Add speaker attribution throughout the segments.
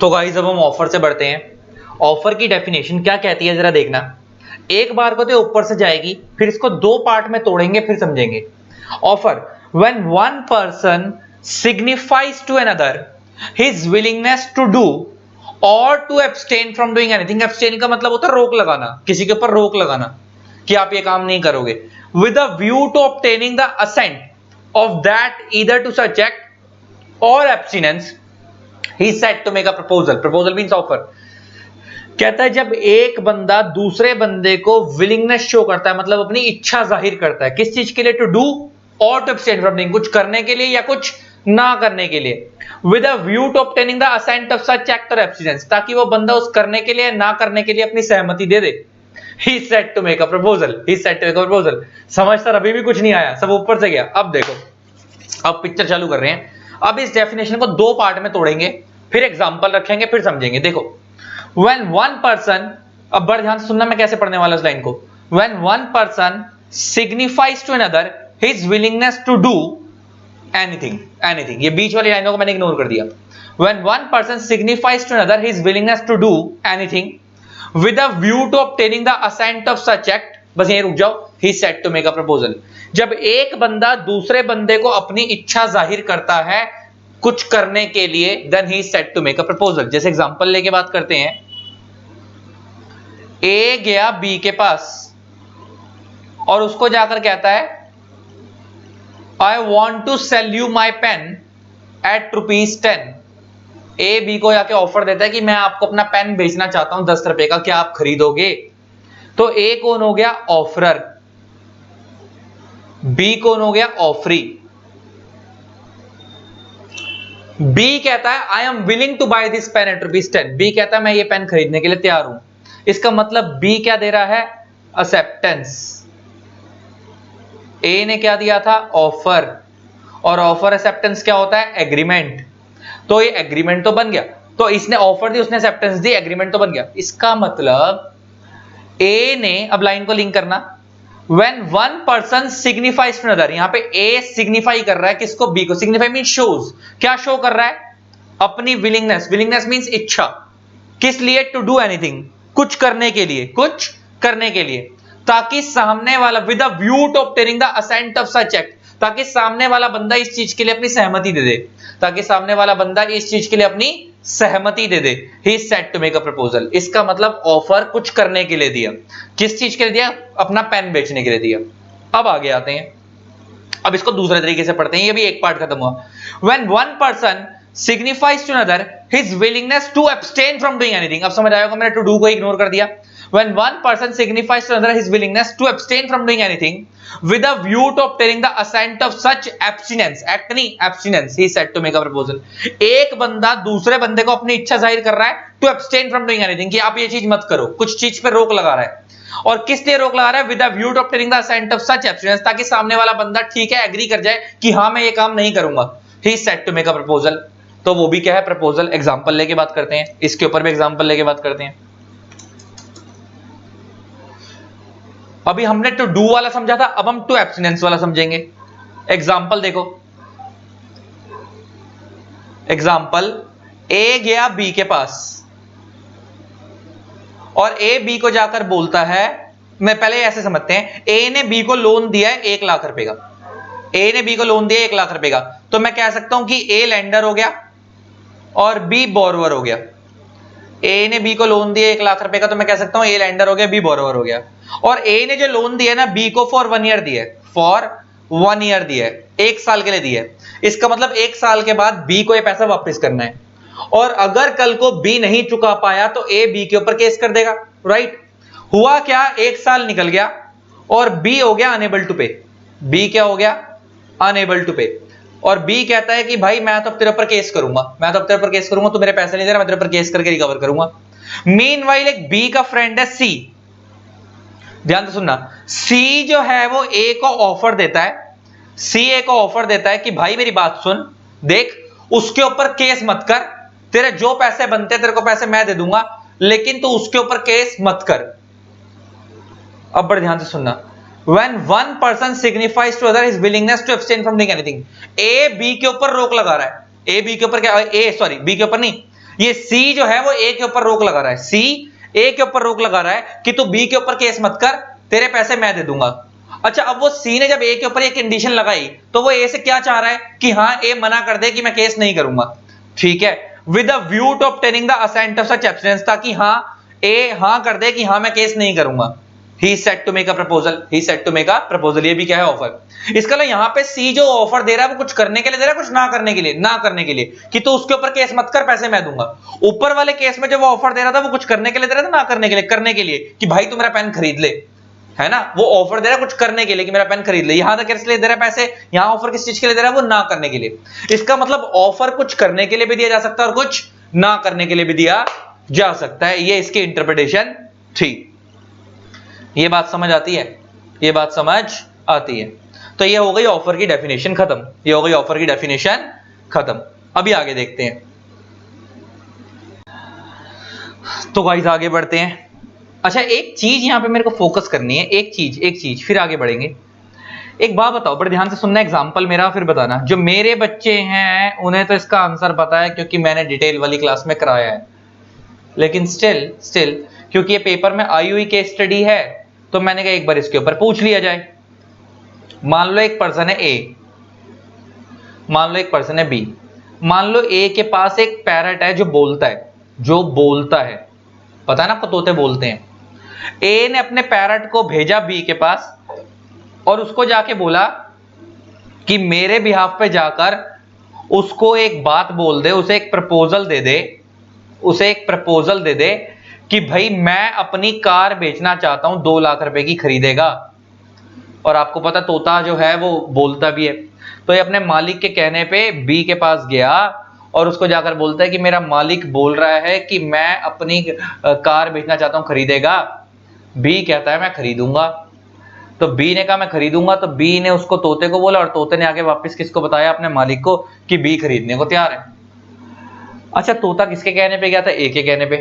Speaker 1: तो गाइस अब हम ऑफर से बढ़ते हैं। ऑफर की डेफिनेशन क्या कहती है जरा देखना। एक बार को तो ऊपर से जाएगी, फिर इसको दो पार्ट में तोड़ेंगे फिर समझेंगे। Offer, when one person signifies to another his willingness to do or to abstain from doing anything. Abstain का मतलब होता है रोक लगाना, किसी के ऊपर रोक लगाना कि आप ये काम नहीं करोगे। With a view to obtaining the assent of that either to such act और abstinence, he said to make a proposal. proposal means offer। कहता है जब एक बंदा दूसरे बंदे को विलिंगनेस शो करता है, मतलब अपनी इच्छा जाहिर करता है, किस चीज के लिए? To do or to abstain from doing, कुछ करने के लिए या कुछ ना करने के लिए। With a view to obtaining the assent of such act और एब्सटिनेंस, ताकि वो बंदा उस करने के लिए ना करने के लिए अपनी सहमति दे दे। he said to make a proposal। he said to make a proposal। समझ सर अभी भी कुछ नहीं आया, सब ऊपर से गया। अब देखो, अब पिक्चर चालू कर रहे हैं। अब इस डेफिनेशन को दो पार्ट में तोड़ेंगे, फिर एग्जांपल रखेंगे, फिर समझेंगे। देखो, व्हेन वन पर्सन, अब बड़े ध्यान से सुनना मैं कैसे पढ़ने वाला इस लाइन को। When one person signifies to another his willingness to do anything, anything, ये बीच वाली लाइनों को मैंने इग्नोर कर दिया। When one person signifies to another his willingness to do anything with a view to obtaining the assent of such act, बस यहीं रुक जाओ। He said to make a proposal. जब एक बंदा दूसरे बंदे को अपनी इच्छा जाहिर करता है कुछ करने के लिए, then he said to make a proposal. जैसे एग्जांपल लेके बात करते हैं। ए गया बी के पास और उसको जाकर कहता है I want to sell you my pen at ₹10। A B को जाके ऑफर देता है कि मैं आपको अपना पेन बेचना चाहता हूं 10 रुपए का, क्या आप खरीदोगे? तो ए कौन हो गया? ऑफरर। बी कौन हो गया? ऑफरी। बी कहता है I am willing to buy this pen at ₹10। B कहता है मैं ये पेन खरीदने के लिए तैयार हूं। इसका मतलब बी क्या दे रहा है? एक्सेप्टेंस। ए ने क्या दिया था? ऑफर। और ऑफर एक्सेप्टेंस क्या होता है? एग्रीमेंट। तो ये एग्रीमेंट तो बन गया। तो इसने ऑफर दी, उसने एक्सेप्टेंस दी, एग्रीमेंट तो बन गया। इसका मतलब ए ने, अब लाइन को लिंक करना, when one person signifies to another, यहां पे ए सिग्निफाई कर रहा है किसको? बी को। सिग्निफाई मीन शोज, क्या शो कर रहा है? अपनी विलिंगनेस। विलिंगनेस मींस इच्छा, किस लिए? टू डू एनीथिंग, कुछ करने के लिए, कुछ करने के लिए, ताकि सामने वाला, with a view to obtaining the assent of such act, ताकि सामने वाला बंदा इस चीज के लिए अपनी सहमति दे दे, ताकि सामने वाला बंदा इस चीज के लिए अपनी सहमति दे दे। He said to make a proposal. इसका मतलब ऑफर कुछ करने के लिए दिया। किस चीज के लिए दिया? अपना पेन बेचने के लिए दिया। अब आगे आते हैं, अब इसको दूसरे तरीके से पढ़ते हैं, ये भी एक पार्ट खत्म हुआ। When one person signifies to another his willingness to abstain from doing anything। अब समझ आएगा, मैंने to do को इग्नोर कर दिया। When one person signifies to another his willingness to abstain from doing anything with a view to obtaining the assent of such abstinence, act नहीं, abstinence, he said to make a proposal। एक बंदा दूसरे बंदे को अपनी इच्छा जाहिर कर रहा है to abstain from doing anything, कि आप ये चीज मत करो, कुछ चीज पे रोक लगा रहा है। और किस लिए रोक लगा रहा है? With a view to obtaining the assent of such abstinence, ताकि सामने वाला बंदा ठीक है एग्री कर जाए कि हाँ मैं ये काम नहीं करूंगा। He said to make a proposal। तो वो भी क्या है? प्रपोजल। एग्जांपल लेके बात करते हैं, इसके ऊपर भी एग्जांपल लेके बात करते हैं। अभी हमने टू डू वाला समझा था, अब हम टू एब्सटिनेंस वाला समझेंगे। एग्जांपल देखो, एग्जांपल, ए गया बी के पास और ए बी को जाकर बोलता है, मैं पहले ऐसे समझते हैं, ए ने बी को लोन दिया है 1 लाख रुपए का। ए ने बी को लोन दिया 1 लाख रुपए का, तो मैं कह सकता हूं कि ए लेंडर हो गया और बी बोरोवर हो गया। ए ने बी को लोन दिया 1 लाख रुपए का, तो मैं कह सकता हूं ए लेंडर हो गया, बी बोरोवर हो गया। और ए ने जो लोन दिया ना बी को फॉर 1 ईयर दिया है, फॉर 1 ईयर दिया है, 1 साल के लिए दिया है। इसका मतलब 1 साल के बाद बी को ये पैसा वापस करना है। और अगर कल को बी नहीं चुका पाया तो ए बी के ऊपर केस कर देगा, राइट? हुआ क्या? 1 साल निकल गया और बी हो गया अनेबल टू पे। बी क्या हो गया? अनेबल टू पे। और बी कहता है कि भाई मैं तो तेरे ऊपर केस करूंगा, मैं तो तेरे ऊपर केस करूंगा, तू मेरे पैसे नहीं दे रहा, मैं तेरे ऊपर केस करके रिकवर करूंगा। मीनवाइल एक बी का फ्रेंड है सी, ध्यान से सुनना, सी जो है वो ए को ऑफर देता है, सी ए को ऑफर देता है कि भाई मेरी बात सुन, देख उसके ऊपर केस मत कर, तेरे जो पैसे बनते तेरे को पैसे मैं दे दूंगा, लेकिन तू उसके ऊपर केस मत कर। अब बड़े ध्यान से सुनना, when one person signifies to other his willingness to abstain from doing anything, A B के ऊपर रोक लगा रहा है। ए बी के ऊपर क्या? ए सॉरी बी के ऊपर नहीं, ये सी जो है वो ए के ऊपर रोक लगा रहा है, सी ए के ऊपर रोक लगा रहा है कि तू बी के ऊपर केस मत कर, तेरे पैसे मैं दे दूंगा। अच्छा, अब वो सी ने जब ए के ऊपर ये कंडीशन लगाई तो वो ए से क्या चाह रहा है कि हाँ ए मना कर दे कि मैं केस नहीं करूंगा, ठीक है, with a view to obtaining the assent of such abstinence, ताकि हाँ ए हाँ कर दे कि हाँ मैं केस नहीं करूंगा। He said to make a proposal, he said to make a proposal, ये भी क्या है ऑफर। इसका मतलब यहां पे सी जो ऑफर दे रहा है वो कुछ करने के लिए दे रहा है, कुछ ना करने के लिए, ना करने के लिए कि तो उसके ऊपर केस मत कर, पैसे मैं दूंगा। ऊपर वाले केस में जो वो ऑफर दे रहा था वो कुछ करने के लिए दे रहा था, ना करने के लिए, करने के लिए कि भाई तू मेरा पेन खरीद ले, है ना, वो ऑफर दे रहा है कुछ करने के लिए कि मेरा पेन खरीद ले। यहां तक किस लिए दे रहा है पैसे, यहां ऑफर किस चीज के लिए दे रहा है, वो ना करने के लिए। इसका मतलब ऑफर कुछ करने के लिए भी दिया जा सकता है और कुछ ना करने के लिए भी दिया जा सकता है। ये इसकी इंटरप्रिटेशन थी। ये बात समझ आती है, ये बात समझ आती है। तो ये हो गई ऑफर की डेफिनेशन खत्म, ये हो गई ऑफर की डेफिनेशन खत्म। अभी आगे देखते हैं। तो गाइस आगे बढ़ते हैं। अच्छा, एक चीज यहां पे मेरे को फोकस करनी है, एक चीज फिर आगे बढ़ेंगे। एक बात बताओ, बड़े ध्यान से सुनना एग्जांपल मेरा, फिर बताना। जो मेरे बच्चे हैं उन्हें तो इसका आंसर पता है क्योंकि मैंने डिटेल वाली क्लास में कराया है, लेकिन स्टिल क्योंकि ये पेपर में आई हुई केस स्टडी है तो मैंने कहा एक बार इसके ऊपर पूछ लिया जाए। मान लो एक पर्सन है ए, मान लो एक पर्सन है बी, मान लो ए के पास एक पैरट है जो बोलता है, पता है ना आपको, तोते बोलते हैं। ए ने अपने पैरट को भेजा बी के पास और उसको जाके बोला कि मेरे बिहाफ पे जाकर उसको एक बात बोल दे, उसे एक प्रपोजल दे दे कि भाई मैं अपनी कार बेचना चाहता हूं, 2 लाख रुपए की खरीदेगा। और आपको पता तोता जो है वो बोलता भी है, तो ये अपने मालिक के कहने पे बी के पास गया और उसको जाकर बोलता है कि मेरा मालिक बोल रहा है कि मैं अपनी कार बेचना चाहता हूं, खरीदेगा। बी कहता है मैं खरीदूंगा। तो बी ने कहा मैं खरीदूंगा, तो बी ने उसको तोते को बोला और तोते ने आगे वापस किसको बताया, अपने मालिक को, कि बी खरीदने को तैयार है। अच्छा, तोता किसके कहने पे गया था, ए के कहने पे।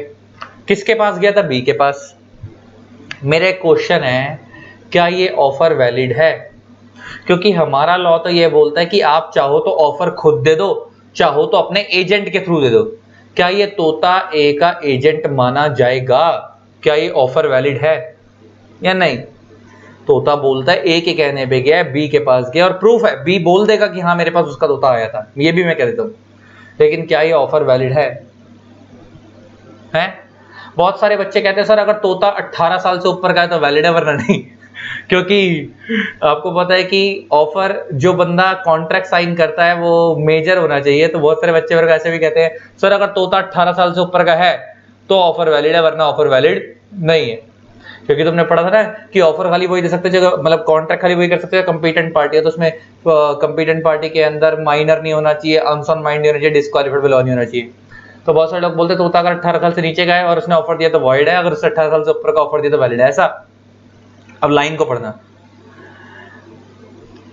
Speaker 1: किसके पास गया था, बी के पास। मेरे क्वेश्चन है, क्या ये ऑफर वैलिड है? क्योंकि हमारा लॉ तो ये बोलता है कि आप चाहो तो ऑफर खुद दे दो, चाहो तो अपने एजेंट के थ्रू दे दो। क्या ये तोता ए का एजेंट माना जाएगा? क्या ये ऑफर वैलिड है या नहीं? तोता बोलता है ए के कहने पे गया है, बी के पास गया और प्रूफ है, बी बोल देगा कि हाँ मेरे पास उसका तोता आया था, ये भी मैं कह देता हूं। लेकिन क्या ये ऑफर वैलिड है? बहुत सारे बच्चे कहते हैं सर अगर तोता 18 साल से ऊपर का है तो वैलिड है, वरना नहीं। क्योंकि आपको पता है कि ऑफर जो बंदा कॉन्ट्रैक्ट साइन करता है वो मेजर होना चाहिए। तो बहुत सारे बच्चे वर्ग ऐसे भी कहते हैं सर अगर तोता 18 साल से ऊपर का है तो ऑफर वैलिड है, वरना ऑफर वैलिड नहीं है। क्योंकि तुमने पढ़ा था ना कि ऑफर खाली वही दे सकते हैं, मतलब कॉन्ट्रैक्ट खाली वही कर सकते हैं कंपीटेंट पार्टी है, तो उसमें कंपीटेंट पार्टी के अंदर माइनर नहीं होना चाहिए, अनसाउंड माइंड नहीं होना चाहिए, डिस्क्वालिफाइड लॉ नहीं होना चाहिए। तो बहुत सारे लोग बोलते तोता अगर 18 साल से नीचे का है और उसने ऑफर दिया तो वॉइड है, अगर उसने 18 साल से ऊपर का ऑफर दिया तो वैलिड है। ऐसा अब लाइन को पढ़ना,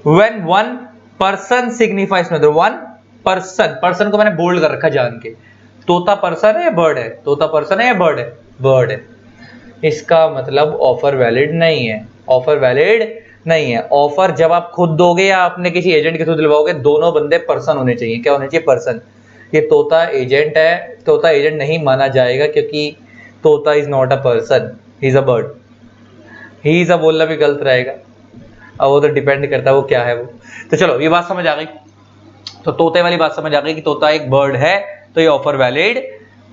Speaker 1: when one person signifies another, one person को मैंने बोल्ड कर रखा जान के। तोता पर्सन है या बर्ड है? तोता पर्सन है या बर्ड है? बर्ड है। इसका मतलब ऑफर वैलिड नहीं है, ऑफर वैलिड नहीं है। ऑफर जब आप खुद दोगे या अपने किसी एजेंट के थ्रू दिलवाओगे, दोनों बंदे पर्सन होने चाहिए। क्या होने चाहिए? पर्सन। ये तोता एजेंट है, तोता एजेंट नहीं माना जाएगा क्योंकि तोता is not a person, he is a bird. He is a बोलना भी गलत रहेगा, अब वो तो डिपेंड करता है वो क्या है वो। तो चलो ये बात समझ आ गई, तो तोते वाली बात समझ आ गई कि तोता एक बर्ड है, तो ये ऑफर वैलिड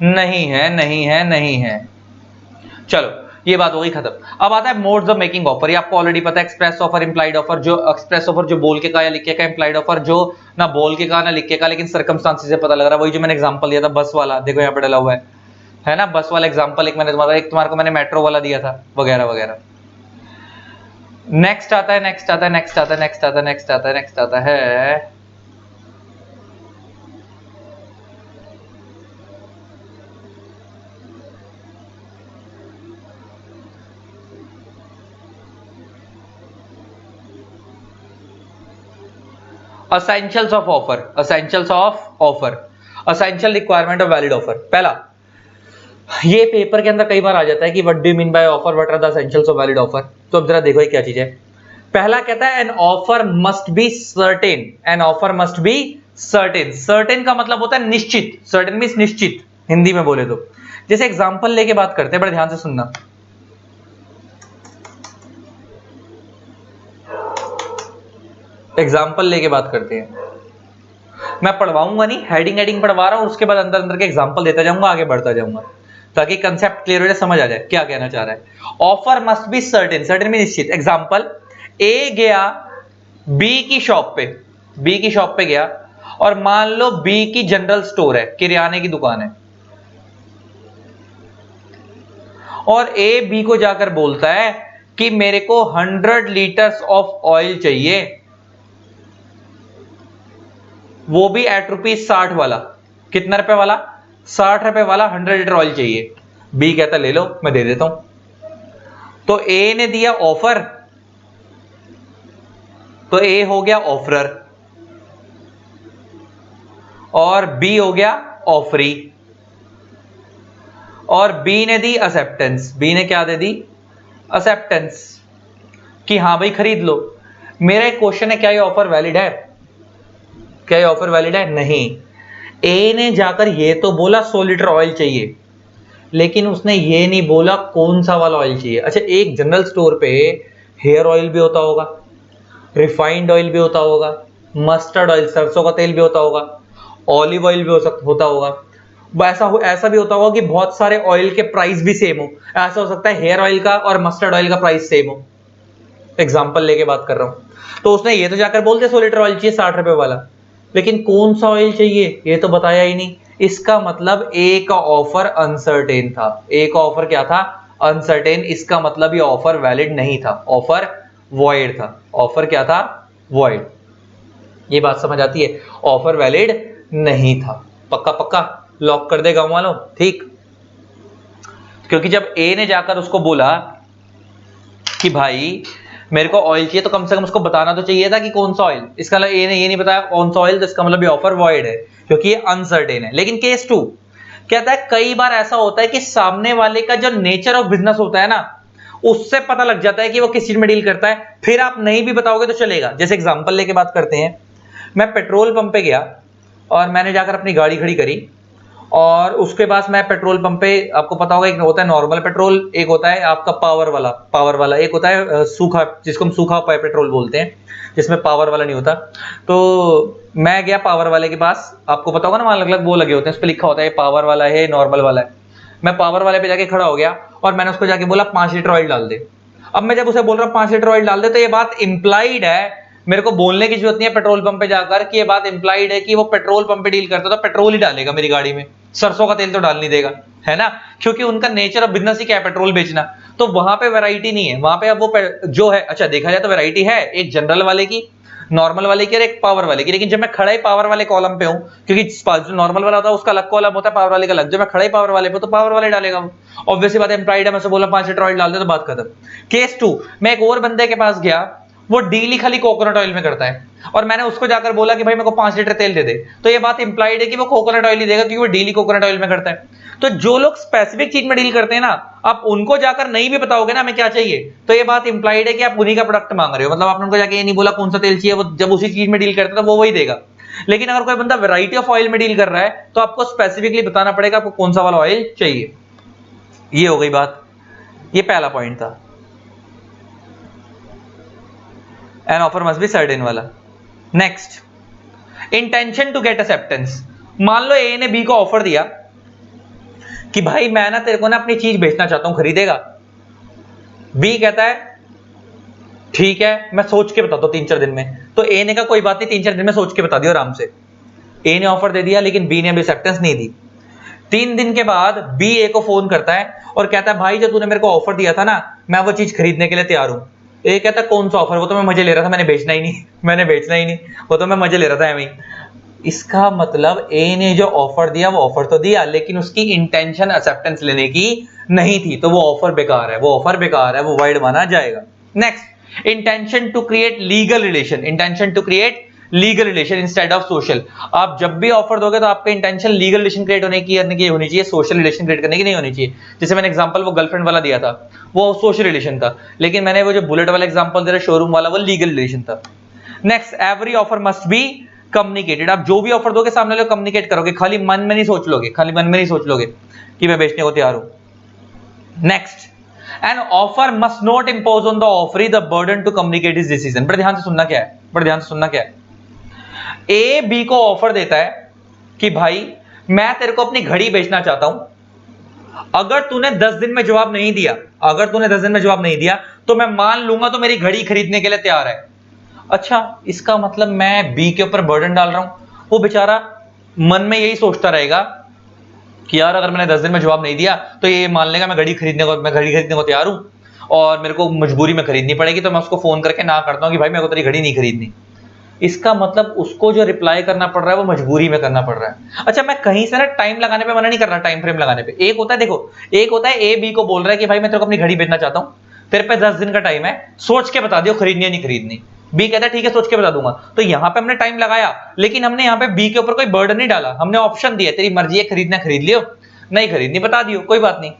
Speaker 1: नहीं है, नहीं है, नहीं है। चलो ये बात हो गई खत्म। अब आता है मोड्स ऑफ मेकिंग ऑफर। ये आपको ऑलरेडी पता है, एक्सप्रेस ऑफर, इंप्लाइड ऑफर। जो एक्सप्रेस ऑफर जो बोल के कहा या लिख के कहा, इंप्लाइड ऑफर जो ना बोल के कहा ना लिख के कहा लेकिन सर्कमस्टांसेस से पता लग रहा है। वही जो मैंने एग्जांपल दिया था बस वाला, देखो यहाँ पे डला हुआ है ना, बस वाला एग्जांपल। एक मैंने तुम्हारे को मैंने मेट्रो वाला दिया था, वगैरह वगैरह। नेक्स्ट आता है essentials of offer, essentials of offer, essential requirement of valid offer। पहला, ये पेपर के अंदर कई बार आ जाता है कि what do you mean by offer, what are the essentials of valid offer. तो अब जरा देखो ये क्या चीज है। पहला कहता है N offer must be certain, N offer must be certain. Certain का मतलब होता है निश्चित, सर्टेन मींस निश्चित, हिंदी में बोले तो। जैसे एग्जांपल लेके बात करते हैं, बड़े ध्यान से सुनना। एग्जांपल लेके बात करते हैं, मैं पढ़वाऊंगा नहीं, हेडिंग पढ़वा रहा हूं, उसके बाद अंदर अंदर के एग्जांपल देता जाऊंगा, आगे बढ़ता जाऊंगा ताकि कंसेप्ट क्लियर हो जाए, समझ आ जाए क्या कहना चाह रहा है। Offer must be certain, certain में निश्चित। एग्जांपल, ए गया बी की शॉप पे, बी की शॉप पे गया और मान लो बी की जनरल स्टोर है, किराने की दुकान है, और ए बी को जाकर बोलता है कि मेरे को 100 लीटर्स ऑफ ऑयल चाहिए, वो भी एट ₹60 वाला। कितना रुपए वाला? 60 रुपए वाला 100 लीटर ऑयल चाहिए। बी कहता ले लो, मैं दे देता हूं। तो ए ने दिया ऑफर, तो ए हो गया ऑफरर और बी हो गया ऑफरी, और बी ने दी एक्सेप्टेंस। बी ने क्या दे दी? एक्सेप्टेंस कि हां भाई खरीद लो। मेरा एक क्वेश्चन है, क्या ये ऑफर वैलिड है? क्या ये ऑफर वैलिड है? नहीं। ए ने जाकर ये तो बोला 100 लीटर ऑयल चाहिए, लेकिन उसने ये नहीं बोला कौन सा वाला ऑयल चाहिए। अच्छा, एक जनरल स्टोर पे हेयर ऑयल भी होता होगा, रिफाइंड ऑयल भी होता होगा, मस्टर्ड ऑयल सरसों का तेल भी होता होगा, ऑलिव ऑयल भी होता होगा, ऐसा भी होता होगा कि बहुत सारे ऑयल के प्राइस भी सेम हो। ऐसा हो सकता है हेयर ऑयल का और मस्टर्ड ऑयल का प्राइस सेम हो। एग्जाम्पल लेके बात कर रहा हूं। तो उसने ये तो जाकर बोलते 100 लीटर ऑयल चाहिए 60 रुपए वाला, लेकिन कौन सा ऑयल चाहिए ये तो बताया ही नहीं। इसका मतलब ए का ऑफर अनसर्टेन था। ए का ऑफर क्या था? अनसर्टेन। इसका मतलब ये ऑफर वैलिड नहीं था, ऑफर वॉइड था। ऑफर क्या था? वॉइड। ये बात समझ आती है? ऑफर वैलिड नहीं था। पक्का पक्का लॉक कर दे गांव वालों, ठीक। क्योंकि जब ए ने जाकर उसको बोला कि भाई मेरे को ऑयल चाहिए, तो कम से कम उसको बताना तो चाहिए था कि कौन सा ऑयल। इसका मतलब ए ने ये नहीं बताया कौन सा ऑयल, तो इसका मतलब ये ऑफर वॉइड है, क्योंकि ये अनसर्टेन है। लेकिन केस 2 कहता है कई बार ऐसा होता है कि सामने वाले का जो नेचर ऑफ बिजनेस होता है ना, उससे पता लग जाता है कि वो किस चीज में डील करता है, फिर आप नहीं भी बताओगे तो चलेगा। जैसे एग्जांपल लेके बात करते हैं, मैं पेट्रोल पंप पे गया और मैंने जाकर अपनी गाड़ी खड़ी करी, और उसके बाद मैं पेट्रोल पंप पे, आपको पता होगा एक होता है नॉर्मल पेट्रोल, एक होता है आपका पावर वाला, एक होता है सूखा, जिसको हम सूखा पेट्रोल बोलते हैं, जिसमें पावर वाला नहीं होता। तो मैं गया पावर वाले के पास, आपको पता होगा ना वहां अलग अलग वो लगे होते हैं, उस पर लिखा होता है पावर वाला है, नॉर्मल वाला है। मैं पावर वाले पे जाके खड़ा हो गया और मैंने उसको जाके बोला 5 लीटर ऑयल डाल दे। अब मैं जब उसे बोल रहा हूं 5 लीटर ऑयल डाल दे, तो ये बात इंप्लाइड है, मेरे को बोलने की जरूरत नहीं है पेट्रोल पंप पे जाकर कि ये बात इंप्लाइड है कि वो पेट्रोल पंप पे डील करता, तो पेट्रोल ही डालेगा मेरी गाड़ी में, सरसों का तेल तो डाल नहीं देगा, है ना। क्योंकि उनका नेचर ऑफ बिजनेस ही क्या है? पेट्रोल बेचना। तो वहां पे वैरायटी नहीं है, वहां पे अब वो जो है, अच्छा देखा जाए तो वैरायटी है, एक जनरल वाले की, नॉर्मल वाले की और एक पावर वाले की। लेकिन जब मैं खड़ा ही पावर वाले कॉलम पे हूं, क्योंकि जो नॉर्मल वाला होता है उसका अलग कॉलम होता है, पावर वाले का अलग, जब मैं खड़ा ही पावर वाले पे तो पावर वाले डालेगा वो। ऑब्वियसली बात है, इंप्लाइड है, मैं बोला 5 लीटर ऑयल डाल दे तो बात खत्म। केस 2, मैं एक और बंदे के पास गया, वो डील खाली कोकोनट ऑयल में करता है, और मैंने उसको जाकर बोला कि भाई मेरे को 5 लीटर तेल दे दे, तो ये बात इंप्लाइड है कि वो कोकोनट ऑयल ही देगा, क्योंकि वो डील कोकोनट ऑयल में करता है। तो जो लोग स्पेसिफिक चीज में डील करते हैं ना, आप उनको जाकर नहीं भी बताओगे ना हमें क्या चाहिए, तो ये बात इंप्लाइड है कि आप उन्हीं का प्रोडक्ट मांग रहे हो। मतलब आपने उनको जाके ये नहीं बोला कौन सा तेल चाहिए, वो जब उसी चीज में डील करता है तो वो वही देगा। लेकिन अगर कोई बंदा वैरायटी ऑफ ऑयल में डील कर रहा है, तो आपको स्पेसिफिकली बताना पड़ेगा आपको कौन सा वाला ऑयल चाहिए। ये हो गई बात, ये पहला पॉइंट था, an offer must be certain वाला। Next, intention to get acceptance. मान लो ए ने बी को ऑफर दिया कि भाई मैं ना तेरे को ना अपनी चीज बेचना चाहता हूं, खरीदेगा? बी कहता है ठीक है, मैं सोच के बताता हूं 3-4 दिन में। तो ए ने कहा कोई बात नहीं, 3-4 दिन में सोच के बता दियो आराम से। ए ने ऑफर दे दिया, लेकिन बी ने अभी एक्सेप्टेंस नहीं दी। 3 दिन के बाद बी ए को फोन करता है और कहता है भाई जो तूने मेरे को ऑफर दिया था ना, मैं वो चीज खरीदने के लिए तैयार हूं। ए कहता है कौन सा ऑफर? वो तो मैं मजे ले रहा था, मैंने बेचना ही नहीं, वो तो मैं मजे ले रहा था एवं। इसका मतलब ए ने जो ऑफर दिया वो ऑफर तो दिया, लेकिन उसकी इंटेंशन एक्सेप्टेंस लेने की नहीं थी, तो वो ऑफर बेकार है, वो वाइड माना जाएगा। Next, intention to create legal relation instead of social. आप जब भी ऑफर दोगे तो आपका इंटेंशन लीगल रिलेशन क्रिएट होने की होनी चाहिए, सोशल रिलेशन क्रिएट करने की नहीं होनी चाहिए। जैसे मैंने एग्जांपल वो गर्लफ्रेंड वाला दिया था, वो सोशल रिलेशन था, लेकिन मैंने वो जो बुलेट वाला एग्जांपल दे रहा शोरूम वाला, वो लीगल रिलेशन था। Next, every offer must be communicated. आप जो भी ऑफर दोगे सामने वाले को कम्युनिकेट करोगे, खाली मन में नहीं सोच लोगे, खाली मन में नहीं सोच लोगे कि मैं बेचने को तैयार हूं। Next, an offer must not impose on the offeree the burden to communicate his decision. बड़े ध्यान से सुनना क्या है, बड़े ध्यान से सुनना क्या है। ए बी को ऑफर देता है कि भाई मैं तेरे को अपनी घड़ी बेचना चाहता हूं, अगर तूने 10 दिन में जवाब नहीं दिया, अगर तूने 10 दिन में जवाब नहीं दिया तो मैं मान लूंगा तो मेरी घड़ी खरीदने के लिए तैयार है। अच्छा, इसका मतलब मैं बी के ऊपर बर्डन डाल रहा हूं। वो बेचारा मन में यही सोचता रहेगा कि यार अगर मैंने 10 दिन में जवाब नहीं दिया तो ये मान लेगा मैं घड़ी खरीदने को तैयार हूं और मेरे को मजबूरी में खरीदनी पड़ेगी, तो मैं उसको फोन करके ना करता हूं कि भाई मेरे को तेरी घड़ी नहीं खरीदनी। इसका मतलब उसको जो रिप्लाई करना पड़ रहा है वो मजबूरी में करना पड़ रहा है। अच्छा, मैं कहीं से ना टाइम लगाने पे मना नहीं कर रहा, टाइम फ्रेम लगाने पे। एक होता है, देखो, एक होता है ए बी को बोल रहा है कि भाई मैं तेरे को अपनी घड़ी बेचना चाहता हूं, तेरे पे 10 दिन का टाइम है, सोच के बता दियो खरीदनी है नहीं खरीदनी। बी कहता है ठीक है सोच के बता दूंगा। तो यहां पे हमने टाइम लगाया, लेकिन हमने यहां पे बी के ऊपर कोई बर्डन नहीं डाला, हमने ऑप्शन दिया तेरी मर्जी है, खरीदना खरीद लियो, नहीं खरीदनी बता दियो, कोई बात नहीं।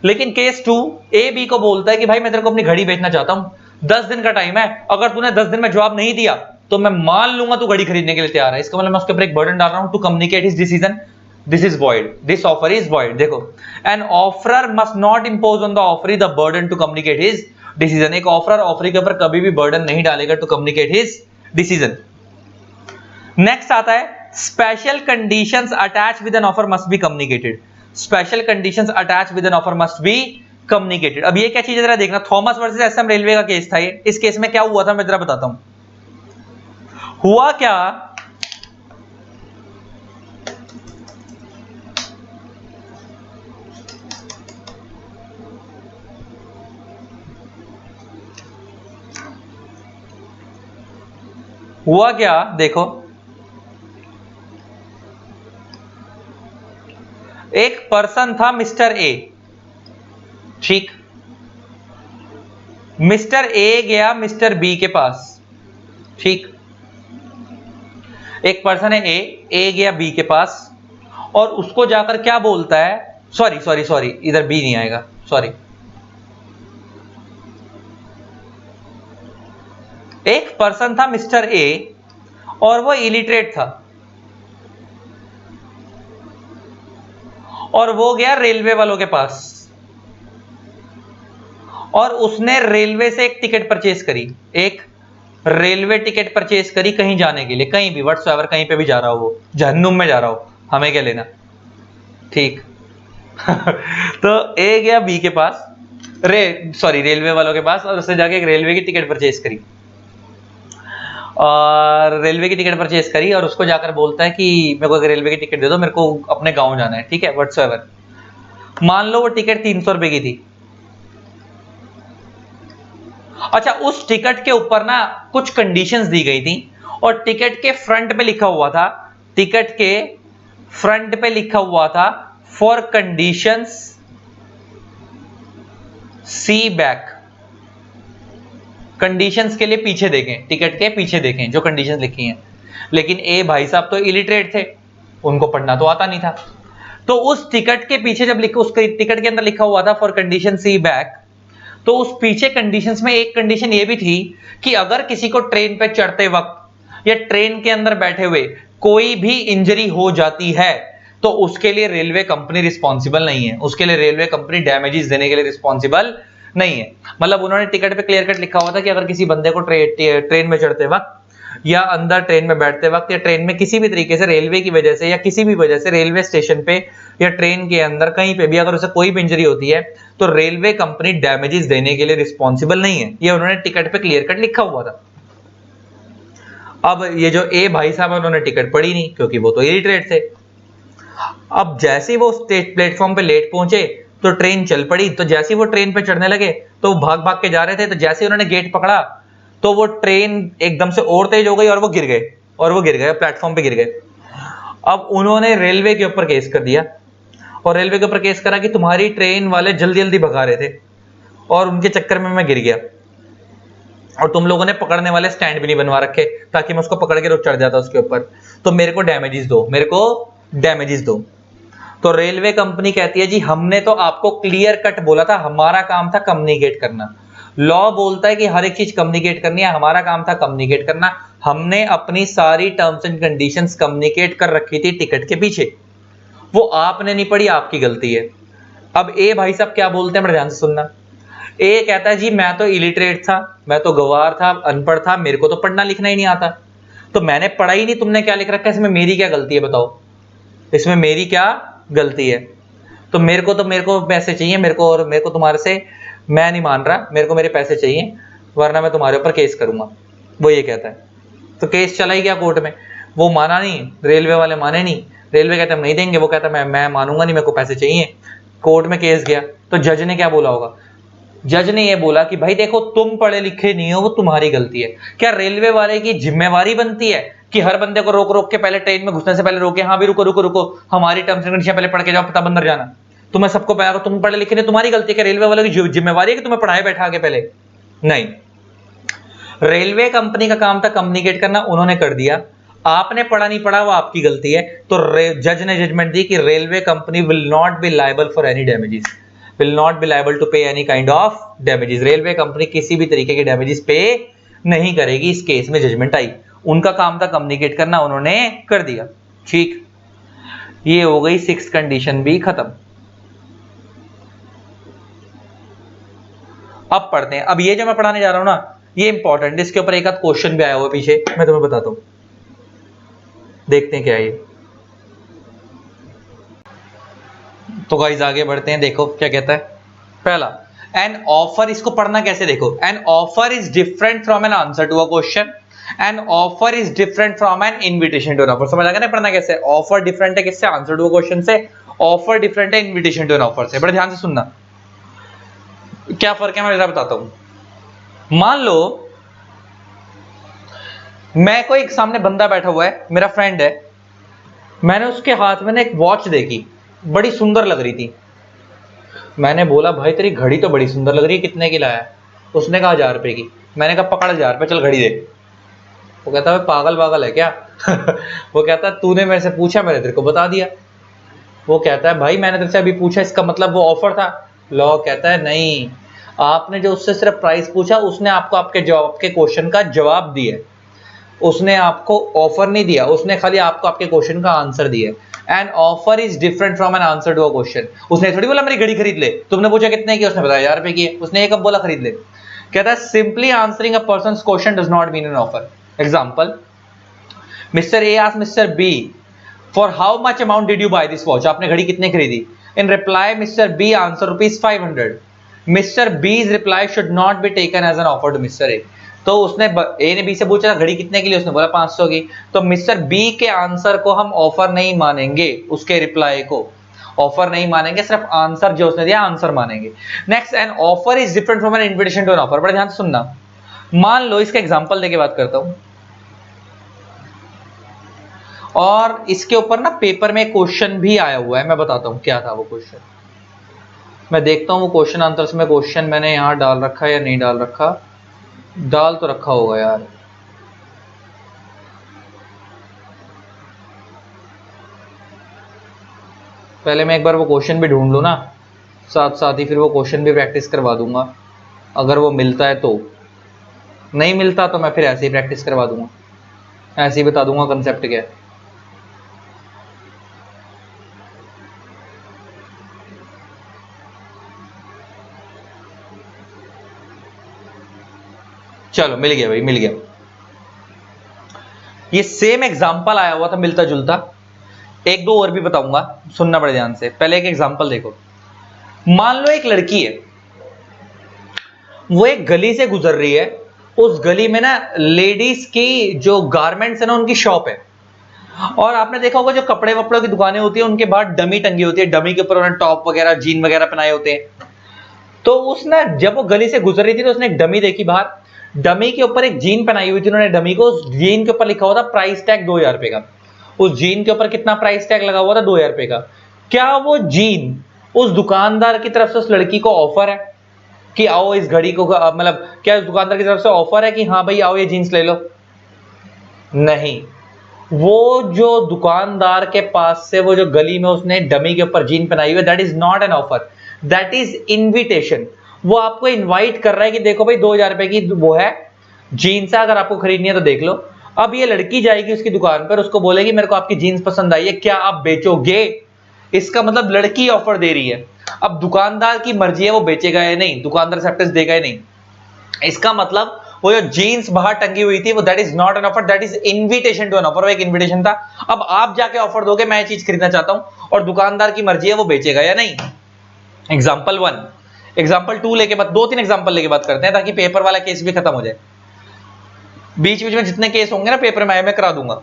Speaker 1: लेकिन केस 2, ए बी को बोलता है कि भाई मैं तेरे को अपनी घड़ी बेचना चाहता हूं, 10 दिन का टाइम है, अगर तूने 10 दिन में जवाब नहीं दिया तो मैं मान लूंगा तू घड़ी खरीदने के लिए तैयार है। इसका मतलब मैं उसके ऊपर एक बर्डन डाल रहा हूं to communicate his decision, this is void, this offer is void. देखो, an offeror must not impose on the offeree the burden to communicate his decision. एक ऑफरर ऑफरी के ऊपर कभी भी बर्डन नहीं डालेगा to communicate his decision. Next आता है, special conditions attach with an offer must be communicated. Special conditions attach with an offer must be communicated. अब ये क्या चीज है जरा देखना, थॉमस वर्सेस एसएम रेलवे का केस था ये। इस केस में क्या हुआ था मैं जरा बताता हूं। हुआ क्या, हुआ क्या, देखो, एक पर्सन था मिस्टर ए, ठीक। मिस्टर ए गया मिस्टर बी के पास, ठीक। एक पर्सन है ए गया बी के पास और उसको जाकर क्या बोलता है, सॉरी इधर बी नहीं आएगा, सॉरी। एक पर्सन था मिस्टर ए और वो इलिटरेट था और वो गया रेलवे वालों के पास और उसने रेलवे से एक टिकट परचेज करी, एक रेलवे टिकट परचेज करी कहीं जाने के लिए, कहीं भी व्हाट्सएवर, कहीं पे भी जा रहा हो, वो जहन्नुम में जा रहा हो, हमें क्या लेना, ठीक। तो ए गया बी के पास, रेलवे वालों के पास, और उसने जाके एक रेलवे की टिकट परचेज करी और रेलवे की टिकट परचेज करी और उसको जाकर बोलता है कि मेरे को एक रेलवे की टिकट दे दो, मेरे को अपने गांव जाना है, ठीक है, व्हाट्सएवर। मान लो वो टिकट 300 रुपए की थी। अच्छा, उस टिकट के ऊपर ना कुछ कंडीशंस दी गई थी और टिकट के फ्रंट पे लिखा हुआ था, टिकट के फ्रंट पे लिखा हुआ था for conditions see back. Conditions के लिए पीछे देखें, टिकट के पीछे देखें जो कंडीशंस लिखी हैं। लेकिन ए भाई साहब तो इलिटरेट थे, उनको पढ़ना तो आता नहीं था। तो उस टिकट के पीछे जब लिखा, उस टिकट के अंदर लिखा हुआ था फॉर कंडीशन सी बैक, तो उस पीछे कंडीशंस में एक कंडीशन ये भी थी कि अगर किसी को ट्रेन पे चढ़ते वक्त या ट्रेन के अंदर बैठे हुए कोई भी इंजरी हो जाती है तो उसके लिए रेलवे कंपनी रिस्पॉन्सिबल नहीं है, उसके लिए रेलवे कंपनी डैमेजेस देने के लिए रिस्पॉन्सिबल नहीं है। मतलब उन्होंने टिकट पे क्लियर कट लिखा हुआ था कि अगर किसी बंदे को ट्रेन में चढ़ते वक्त या अंदर ट्रेन में बैठते वक्त या ट्रेन में किसी भी तरीके से रेलवे की वजह से या किसी भी वजह से रेलवे स्टेशन पे या ट्रेन के अंदर कहीं पे भी अगर उसे कोई भी इंजरी होती है तो रेलवे कंपनी डैमेजेस देने के लिए रिस्पॉन्सिबल नहीं है, ये उन्होंने टिकट पे क्लियर कट लिखा हुआ था। अब ये जो ए भाई साहब उन्होंने टिकट पढ़ी नहीं क्योंकि वो तो इलिटरेट थे। अब जैसे ही वो प्लेटफॉर्म पे लेट पहुंचे तो ट्रेन चल पड़ी, तो जैसे ही वो ट्रेन पे चढ़ने लगे तो भाग भाग के जा रहे थे, तो जैसे ही उन्होंने गेट पकड़ा तो वो ट्रेन एकदम से और तेज हो गई और वो गिर गए, प्लेटफॉर्म पे गिर गए। अब उन्होंने रेलवे के ऊपर केस कर दिया और रेलवे के ऊपर केस करा कि तुम्हारी ट्रेन वाले जल्दी जल्दी भगा रहे थे और उनके चक्कर में मैं गिर गया और तुम लोगों ने पकड़ने वाले स्टैंड भी नहीं बनवा रखे ताकि मैं उसको पकड़ के चढ़ जाता उसके ऊपर, तो मेरे को डैमेजेस दो, मेरे को डैमेजेस दो। तो रेलवे कंपनी कहती है जी हमने तो आपको क्लियर कट बोला था, हमारा काम था कम्युनिकेट करना। लॉ बोलता है कि हर एक चीज कम्युनिकेट करनी है, हमारा काम था कम्युनिकेट करना। हमने अपनी सारी टर्म्स एंड कंडीशंस कम्युनिकेट कर रखी थी टिकट के पीछे, वो आपने नहीं पढ़ी, आपकी गलती है। अब ए भाई साहब क्या बोलते हैं, बड़े ध्यान से सुनना। ए कहता है जी मैं तो इलिटरेट था, मैं तो गवार था, अनपढ़ था, मेरे को तो पढ़ना लिखना ही नहीं आता, तो मैंने पढ़ा ही नहीं, तुमने क्या लिख रखा है, इसमें मेरी क्या गलती है बताओ, इसमें मेरी क्या गलती है। तो मेरे को पैसे चाहिए, मेरे को तुम्हारे से, मैं नहीं मान रहा, मेरे को मेरे पैसे चाहिए वरना मैं तुम्हारे ऊपर केस करूंगा, वो ये कहता है। तो केस चला ही गया कोर्ट में, वो माना नहीं, रेलवे वाले माने नहीं, रेलवे कहते हम नहीं देंगे, वो कहता मैं मानूंगा नहीं, मेरे को पैसे चाहिए। कोर्ट में केस गया, तो जज ने क्या बोला होगा, जज ने ये बोला कि भाई देखो तुम पढ़े लिखे नहीं हो, वो तुम्हारी गलती है। क्या रेलवे वाले की जिम्मेवारी बनती है कि हर बंदे को रोक रोक के पहले ट्रेन में घुसने से पहले रोके, हाँ भी रुको रुको रुको, हमारी टर्म्स एंड कंडीशन पहले पढ़ के जाओ, पता बंदर जाना, तुम्हें सबको पढ़ा, तुम पढ़े लिखे नहीं, तुम्हारी गलती है। क्या रेलवे वालों की जिम्मेवारी है कि तुम्हें पढ़ाए बैठा के पहले? नहीं, रेलवे कंपनी का काम था कम्युनिकेट करना, उन्होंने कर दिया, आपने पढ़ा नहीं पढ़ा वो आपकी गलती है। तो जज ने जजमेंट दी कि railway company will not be liable for any damages, will not be liable to pay any kind of damages. Railway company किसी भी तरीके के डैमेजेस पे नहीं करेगी। इस केस में जजमेंट आई, उनका काम था कम्युनिकेट करना, उन्होंने कर दिया। ठीक, ये हो गई सिक्स्थ कंडीशन भी खत्म। अब पढ़ते हैं, अब ये जो मैं पढ़ाने जा रहा हूं ना ये इंपॉर्टेंट, इसके ऊपर एक आध क्वेश्चन भी आया हुआ पीछे, मैं तुम्हें बताता हूं, देखते हैं क्या है ये। तो गाइस आगे बढ़ते हैं, देखो क्या कहता है। पहला, एन ऑफर, इसको पढ़ना कैसे देखो, an offer is different from an answer to a question, an offer is different from an invitation to an offer. समझ आ गया ना पढ़ना कैसे? ऑफर डिफरेंट है किससे? आंसर टू अ क्वेश्चन से। ऑफर डिफरेंट है इन्विटेशन टू एन ऑफर से। बड़े ध्यान से सुनना क्या फर्क है, मैं जरा बताता हूं। मान लो मैं कोई एक सामने बंदा बैठा हुआ है, मेरा फ्रेंड है, मैंने उसके हाथ में ना एक वॉच देखी, बड़ी सुंदर लग रही थी। मैंने बोला भाई तेरी घड़ी तो बड़ी सुंदर लग रही है, कितने की लाया है? उसने कहा 1000 रुपए की। मैंने कहा पकड़ 1000 रुपए, चल घड़ी दे। वो कहता है पागल पागल है क्या? वो कहता है तूने मेरे से पूछा, मैंने तेरे को बता दिया। वो कहता है भाई मैंने तेरे से अभी पूछा, इसका मतलब वो ऑफर था। लॉ कहता है नहीं, आपने जो उससे सिर्फ प्राइस पूछा, उसने आपको आपके जवाब के क्वेश्चन का जवाब दिया, उसने आपको ऑफर नहीं दिया, उसने खाली आपको आपके क्वेश्चन का आंसर दिया। An offer is different from an answer to a question. उसने थोड़ी बोला मेरी घड़ी खरीद ले, तुमने पूछा कितने की, उसने बताया 1000 रुपए की है, उसने एक अब बोला खरीद ले। कहता है simply answering a person's question does not mean an offer. Example, Mister A asked Mister B for how much amount did you buy this watch, आपने घड़ी कितने खरीदी? In reply Mister B answer ₹500। Mister B's reply should not be taken as an offer to Mister A. तो उसने ए ने B से पूछा घड़ी कितने के लिए, उसने बोला 500 की। तो मिस्टर बी के आंसर को हम ऑफर नहीं मानेंगे, उसके रिप्लाई को ऑफर नहीं मानेंगे, सिर्फ आंसर जो उसने दिया आंसर मानेंगे। Next, an offer is different from an invitation to an offer. बड़े ध्यान से सुनना, मान लो इसका एग्जांपल देके बात करता हूं, और इसके ऊपर ना पेपर में क्वेश्चन भी आया हुआ है, मैं बताता हूं क्या था वो क्वेश्चन। मैं देखता हूं वो क्वेश्चन आंसर्स में क्वेश्चन मैंने यहां डाल रखा है या नहीं डाल रखा, डाल तो रखा होगा यार। पहले मैं एक बार वो क्वेश्चन भी ढूंढ लूं ना, साथ साथ ही फिर वो क्वेश्चन भी प्रैक्टिस करवा दूंगा, अगर वो मिलता है तो। नहीं मिलता तो मैं फिर ऐसे ही प्रैक्टिस करवा दूंगा, ऐसे ही बता दूंगा कंसेप्ट क्या है। चलो मिल गया भाई, मिल गया। ये सेम एग्जांपल आया हुआ था मिलता जुलता, एक दो और भी बताऊंगा, सुनना बड़े ध्यान से। पहले एक एग्जांपल देखो, मान लो एक लड़की है, वो एक गली से गुजर रही है, उस गली में ना लेडीज की जो गारमेंट्स है ना उनकी शॉप है, और आपने देखा होगा जो कपड़े वपड़ों की दुकानें होती है उनके बाहर डमी टंगी होती है, डमी के ऊपर उन्होंने टॉप वगैरह जीन वगैरह पहनाए होते हैं। तो उसने जब वो गली से गुजर रही थी तो उसने एक डमी देखी बाहर, डमी के ऊपर एक जीन पहनाई हुई थी उन्होंने डमी को, उस जीन के ऊपर लिखा हुआ था प्राइस टैग 2000 रुपए का। उस जीन के ऊपर कितना प्राइस टैग लगा हुआ था? 2000 रुपए का। क्या वो जीन उस दुकानदार की तरफ से उस लड़की को ऑफर है कि आओ इस घड़ी को, मतलब क्या उस दुकानदार की तरफ से ऑफर है कि हाँ भाई आओ ये जीन्स ले लो? नहीं, वो जो दुकानदार के पास से वो जो गली में उसने डमी के ऊपर जीन पहनाई हुई है, that is not an offer, that is invitation. वो आपको इनवाइट कर रहा है कि देखो भाई 2000 रुपए की वो है जीन्स है, अगर आपको खरीदनी है तो देख लो। अब ये लड़की जाएगी उसकी दुकान पर, उसको बोलेगी मेरे को आपकी जीन्स पसंद आई है, क्या आप बेचोगे? इसका मतलब लड़की ऑफर दे रही है। अब दुकानदार की मर्जी है वो बेचेगा या नहीं, दुकानदार एक्सेप्टेंस देगा या नहीं। इसका मतलब वो जो जीन्स बाहर टंगी हुई थी वो that is not an offer, that is invitation to an offer, वो एक इनविटेशन था। अब आप जाके ऑफर दोगे मैं ये चीज खरीदना चाहता हूं और दुकानदार की मर्जी है वो बेचेगा या नहीं। एग्जाम्पल 1, एग्जाम्पल 2 लेके बात, 2-3 एग्जाम्पल लेके बात करते हैं ताकि पेपर वाला केस भी खत्म हो जाए। बीच बीच में जितने केस होंगे ना पेपर में मैं करा दूंगा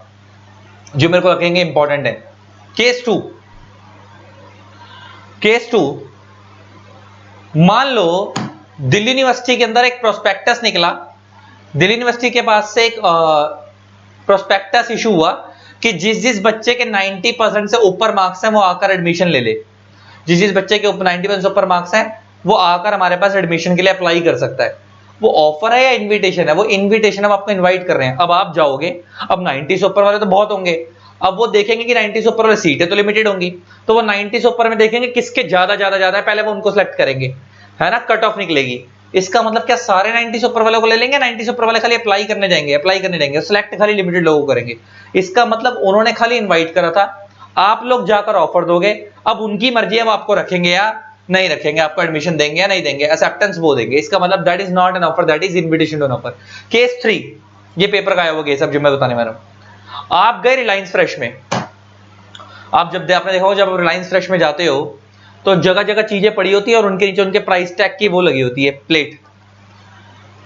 Speaker 1: जो मेरे को लगेंगे इंपॉर्टेंट है। केस 2, केस 2, मान लो दिल्ली यूनिवर्सिटी के अंदर एक प्रोस्पेक्टस निकला, दिल्ली यूनिवर्सिटी के पास से एक प्रोस्पेक्टस इशू हुआ कि जिस जिस बच्चे के 90% से ऊपर मार्क्स हैं वो आकर एडमिशन ले ले। जिस जिस बच्चे के ऊपर 90% से ऊपर मार्क्स हैं वो आकर हमारे पास एडमिशन के लिए अप्लाई कर सकता है। वो ऑफर है या इनविटेशन है? वो इनविटेशन, हम आपको इनवाइट कर रहे हैं। अब आप जाओगे, अब 90 से ऊपर वाले तो बहुत होंगे, अब वो देखेंगे कि 90 से ऊपर वाले सीटें तो लिमिटेड होंगी, तो वो 90 से ऊपर में देखेंगे किसके ज्यादा ज्यादा ज्यादा है, पहले वो उनको सेलेक्ट करेंगे, है ना, कट ऑफ निकलेगी। इसका मतलब क्या सारे 90 से ऊपर वालों को ले लेंगे? 90 से ऊपर वाले खाली अप्लाई करने जाएंगे, अप्लाई करने जाएंगे, सिलेक्ट खाली लिमिटेड लोगों को करेंगे। इसका मतलब उन्होंने खाली इनवाइट करा था, आप लोग जाकर ऑफर दोगे, अब उनकी मर्जी है वो आपको रखेंगे या नहीं रखेंगे, आपको एडमिशन देंगे या नहीं देंगे, एक्सेप्टेंस वो देंगे। इसका मतलब that is not an offer, that is invitation to an offer. Case 3, ये पेपर का आया हुआ केस, अब जो मैं बताने वाला हूं। आप गए रिलायंस फ्रेश में, आप जब आपने देखा हो जब रिलायंस फ्रेश में जाते हो तो जगह जगह चीजें पड़ी होती है और उनके नीचे उनके प्राइस टैग की वो लगी होती है प्लेट।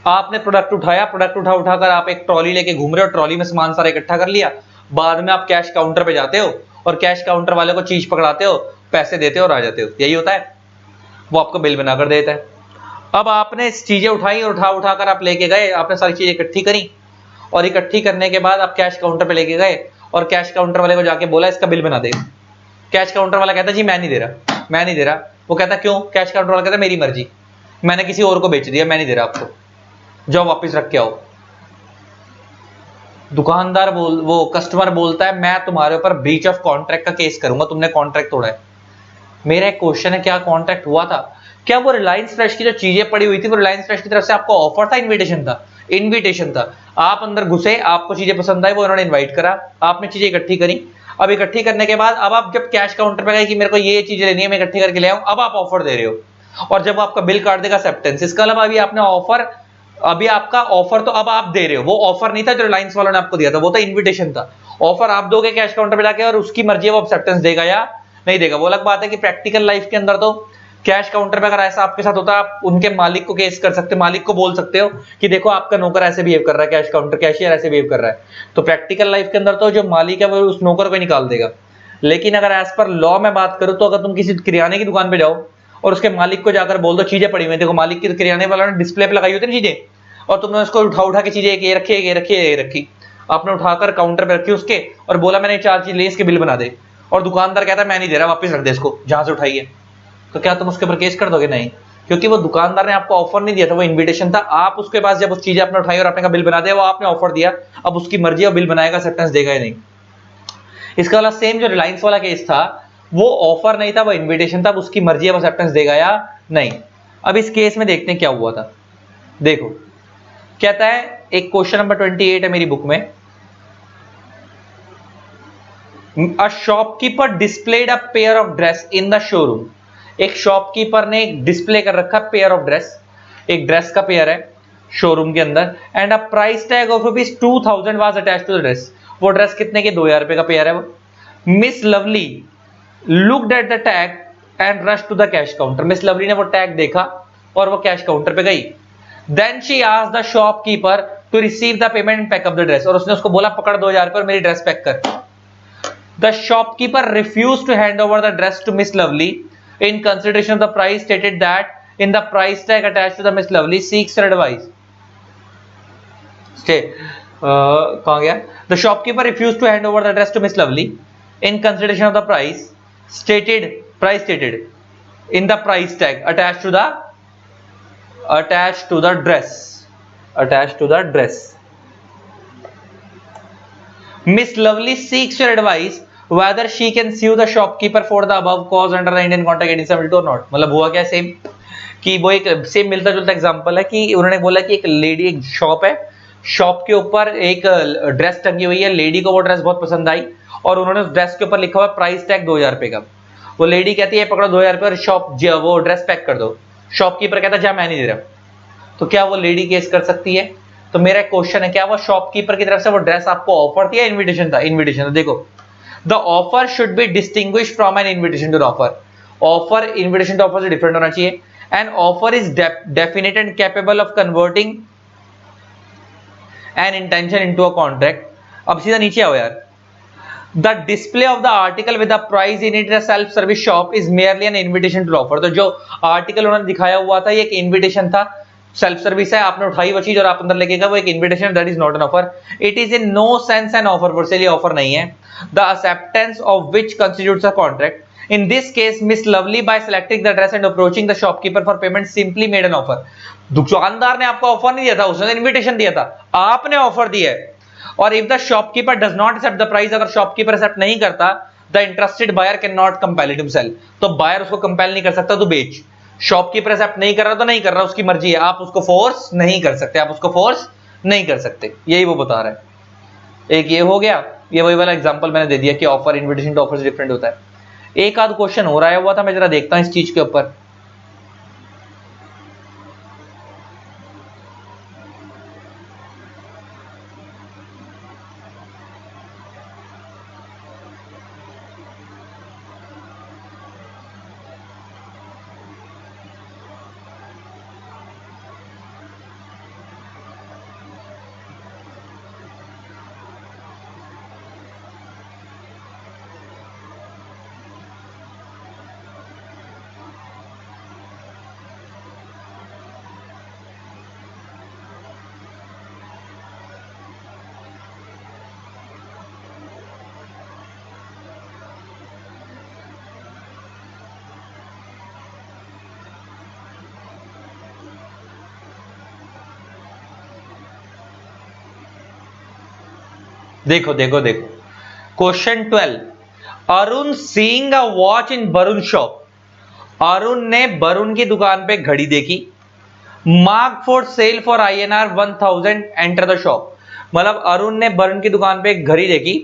Speaker 1: आपने प्रोडक्ट उठाया, प्रोडक्ट उठाकर आप एक ट्रॉली लेके घूम रहे हो, ट्रॉली में सामान सारा इकट्ठा कर लिया, बाद में आप कैश काउंटर पे जाते हो और कैश काउंटर वाले को चीज पकड़ाते हो, पैसे देते हो और आ जाते हो, यही होता है। वो आपको बिल बनाकर देता है। अब आपने चीजें उठाई और उठाकर आप लेके गए, आपने सारी चीजें इकट्ठी करी और इकट्ठी करने के बाद आप कैश काउंटर पे लेके गए और कैश काउंटर वाले को जाके बोला इसका बिल बना दे। कैश काउंटर वाला कहता जी मैं नहीं दे रहा, मैं नहीं दे रहा। वो कहता क्यों? कैश काउंटर वाला कहता मेरी मर्जी, मैंने किसी और को बेच दिया, मैं नहीं दे रहा आपको, जाओ वापस रख के आओ। दुकानदार वो कस्टमर बोलता है मैं तुम्हारे ऊपर ब्रीच ऑफ कॉन्ट्रैक्ट का केस करूंगा, तुमने कॉन्ट्रैक्ट तोड़ा है। मेरा एक क्वेश्चन है, क्या कॉन्ट्रैक्ट हुआ था? क्या वो रिलायंस फ्रेश की जो चीजें पड़ी हुई थी वो रिलायंस फ्रेश की तरफ से आपको ऑफर था, इनविटेशन था? इनविटेशन था। आप अंदर घुसे, आपको चीजें पसंद आई, वो उन्होंने इनवाइट करा, आपने चीजें इकट्ठी करी। अब इकट्ठी करने के बाद अब आप जब कैश काउंटर पे गए कि मेरे को ये चीजें लेनी है, मैं इकट्ठी करके ले आऊं, अब आप ऑफर दे रहे हो और जब आपका बिल काट देगा एक्सेप्टेंस। इसका मतलब अभी आपने ऑफर, अभी आपका ऑफर तो अब आप दे रहे हो, वो ऑफर नहीं था जो रिलायंस वालों ने आपको दिया था, वो तो इनविटेशन था। ऑफर आप दोगे कैश काउंटर पे जाके और उसकी मर्जी है वो एक्सेप्टेंस देगा या नहीं देगा। वो अलग बात है कि प्रैक्टिकल लाइफ के अंदर तो कैश काउंटर पे अगर ऐसा आपके साथ होता है आप उनके मालिक को केस कर सकते हो, मालिक को बोल सकते हो कि देखो आपका नौकर ऐसे बिहेव कर रहा है, कैश काउंटर कैशियर ऐसे बिहेव कर रहा है। तो प्रैक्टिकल लाइफ के अंदर तो जो मालिक है वो उस नौकर को निकाल देगा। लेकिन अगर एज पर लॉ में बात करूं तो अगर तुम किसी किराने की दुकान पे जाओ और उसके मालिक को जाकर बोल दो चीजें पड़ी हुई, देखो मालिक की किराने वाला ने डिस्प्ले पे लगाई होती है चीजें, और तुमने उसको उठा के चीजें ये रखी ये रखी ये रखी, आपने उठाकर काउंटर पे रखी उसके और बोला मैंने 4 चीज ले इसके बिल बना दे, और दुकानदार कहता है मैं नहीं दे रहा, वापस रख दे इसको जहां से उठाई है, तो क्या तुम उसके ऊपर केस कर दोगे? नहीं, क्योंकि वो दुकानदार ने आपको ऑफर नहीं दिया था, वो इनविटेशन था। आप उसके पास जब उस चीजें आपने उठाई और आपने का बिल बना दिया, वो आपने ऑफर दिया, अब उसकी मर्जी है बिल बनाएगा, एक्सेप्टेंस देगा या नहीं। इसका वाला सेम जो रिलायंस वाला केस था वो ऑफर नहीं था, वो इनविटेशन था, अब उसकी मर्जी है वो एक्सेप्टेंस देगा या नहीं। अब इस केस में देखते हैं क्या हुआ था। देखो कहता है, एक क्वेश्चन नंबर 28 है मेरी बुक में, a shopkeeper displayed a pair of dress in the showroom. एक शॉपकीपर ने डिस्प्ले कर रखा पेयर ऑफ ड्रेस, एक ड्रेस का पेयर है शोरूम के अंदर, and a price tag of ₹2000 was attached to the dress. वो ड्रेस कितने के? 2000 रुपए का पेयर है वो। Miss Lovely looked at the tag and rush to the cash counter. Miss Lovely ने वो टैग देखा और वो कैश काउंटर पे गई। Then she asked the shopkeeper to receive the payment and pack up the dress. और उसने उसको बोला पकड़ 2000 रुपए और मेरी ड्रेस पैक कर। The shopkeeper refused to hand over the dress to Miss Lovely in consideration of the price, stated that in the price tag attached to the Miss Lovely seeks her advice. Stay. कहाँ गया? The shopkeeper refused to hand over the dress to Miss Lovely in consideration of the price stated in the price tag attached to the dress. Miss Lovely seeks your advice whether she can sue the shopkeeper for the above cause under the Indian Contract 1872 or not। मतलब हुआ क्या same कि वो एक same मिलता जुलता example है कि उन्होंने बोला कि एक लेडी, एक शॉप है, शॉप के ऊपर एक ड्रेस टंगी हुई है, लेडी को वो ड्रेस बहुत पसंद आई और उन्होंने उस ड्रेस के ऊपर लिखा हुआ प्राइस टैग 2000 रुपए का। वो लेडी कहती है पकड़ो 2000 रुपए और शॉप वो ड्रेस पैक कर दो। शॉपकीपर कहता है जा मैं नहीं दे रहा। तो क्या वो लेडी केस कर सकती है? तो मेरा क्वेश्चन है क्या वो शॉपकीपर की तरफ से वो ड्रेस आपको ऑफर थी या इन्विटेशन था? इन्विटेशन था। देखो the offer should be distinguish from an invitation to offer. Offer invitation to offer से डिफरेंट होना चाहिए। An offer is definite and capable of converting an intention into a contract. अब सीधा नीचे आओ यार। The display of the article with the price in it in a self-service shop is merely an invitation to offer। तो जो article उन्होंने दिखाया हुआ था ये एक इन्विटेशन था, सेल्फ सर्विस है, आपने उठाई वो चीज और आप अंदर लेके गए, वो एक invitation, that is not an offer. It is in no sense an offer, for sale ये ऑफर नहीं है। The acceptance of which constitutes a contract. In this case, Miss Lovely, by selecting the dress and approaching the shopkeeper for payment, simply made an offer। दुकानदार ने आपको offer नहीं दिया था, उसने इन्विटेशन दिया था, आपने ऑफर दिया है। और if the shopkeeper does not accept the price, अगर शॉपकीपर एक्सेप्ट नहीं करता, the interested buyer can not compel it himself. तो बायर उसको कंपेल नहीं कर सकता तो बेच। शॉपकीपर एक्सेप्ट नहीं कर रहा तो नहीं कर रहा, उसकी मर्जी है, आप उसको फोर्स नहीं कर सकते, आप उसको फोर्स नहीं कर सकते, यही वो बता रहा है। एक ये हो गया, ये वही वाला एग्जांपल मैंने दे दिया कि ऑफर इन्विटेशन टू ऑफर से डिफरेंट होता है। एक आध क्वेश्चन हो रहा है हुआ था, मैं जरा देखता हूं इस चीज के ऊपर। देखो देखो देखो question 12, Arun seeing a watch in Varun shop. Arun ने वरुण की दुकान पे घड़ी देखी, mark for sale for INR 1000, enter the shop. मतलब अरुण ने वरुण की दुकान पे एक घड़ी देखी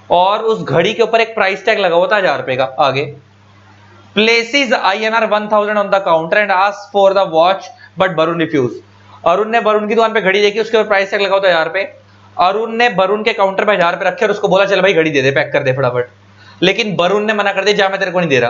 Speaker 1: और उस घड़ी के ऊपर एक प्राइस टैग लगा हुआ था 1000 रुपए का। आगे places INR 1000 on the counter and ask for the watch but Varun refuse. Arun ने वरुण की दुकान पे घड़ी देखी, उसके ऊपर प्राइस टैग लगा हुआ था 1000 रुपए। अरुण ने वरुण के काउंटर पे 1000 रुपए रखे और उसको बोला चल भाई घड़ी दे दे, पैक कर दे फटाफट। लेकिन वरुण ने मना कर दिया, जा मैं तेरे को नहीं दे रहा।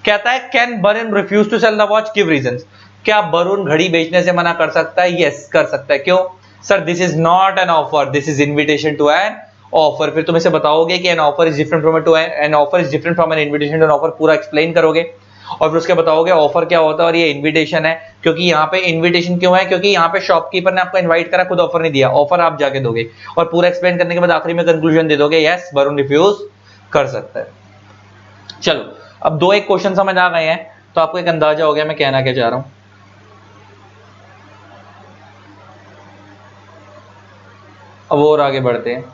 Speaker 1: कहता है can Varun refuse to sell the watch, give reasons. क्या वरुण घड़ी बेचने से मना कर सकता है? यस कर सकता है। क्यों sir? This is not an offer, this is invitation to an offer. फिर तुम इसे बताओगे कि an offer is different from an offer is different from an invitation to an offer, पूरा एक्सप्लेन करोगे और फिर उसके बताओगे ऑफर क्या होता है और ये इन्विटेशन है। क्योंकि यहाँ पे इन्विटेशन क्यों है? क्योंकि यहाँ पे शॉपकीपर ने आपको इनवाइट करा, खुद ऑफर नहीं दिया, ऑफर आप जाके दोगे और पूरा एक्सप्लेन करने के बाद आखिरी में कंक्लूजन दे दोगे यस वरुण रिफ्यूज कर सकता है। चलो अब दो एक क्वेश्चन समझ आ गए हैं तो आपको एक अंदाजा हो गया मैं कहना क्या चाह रहा हूं। अब और आगे बढ़ते हैं।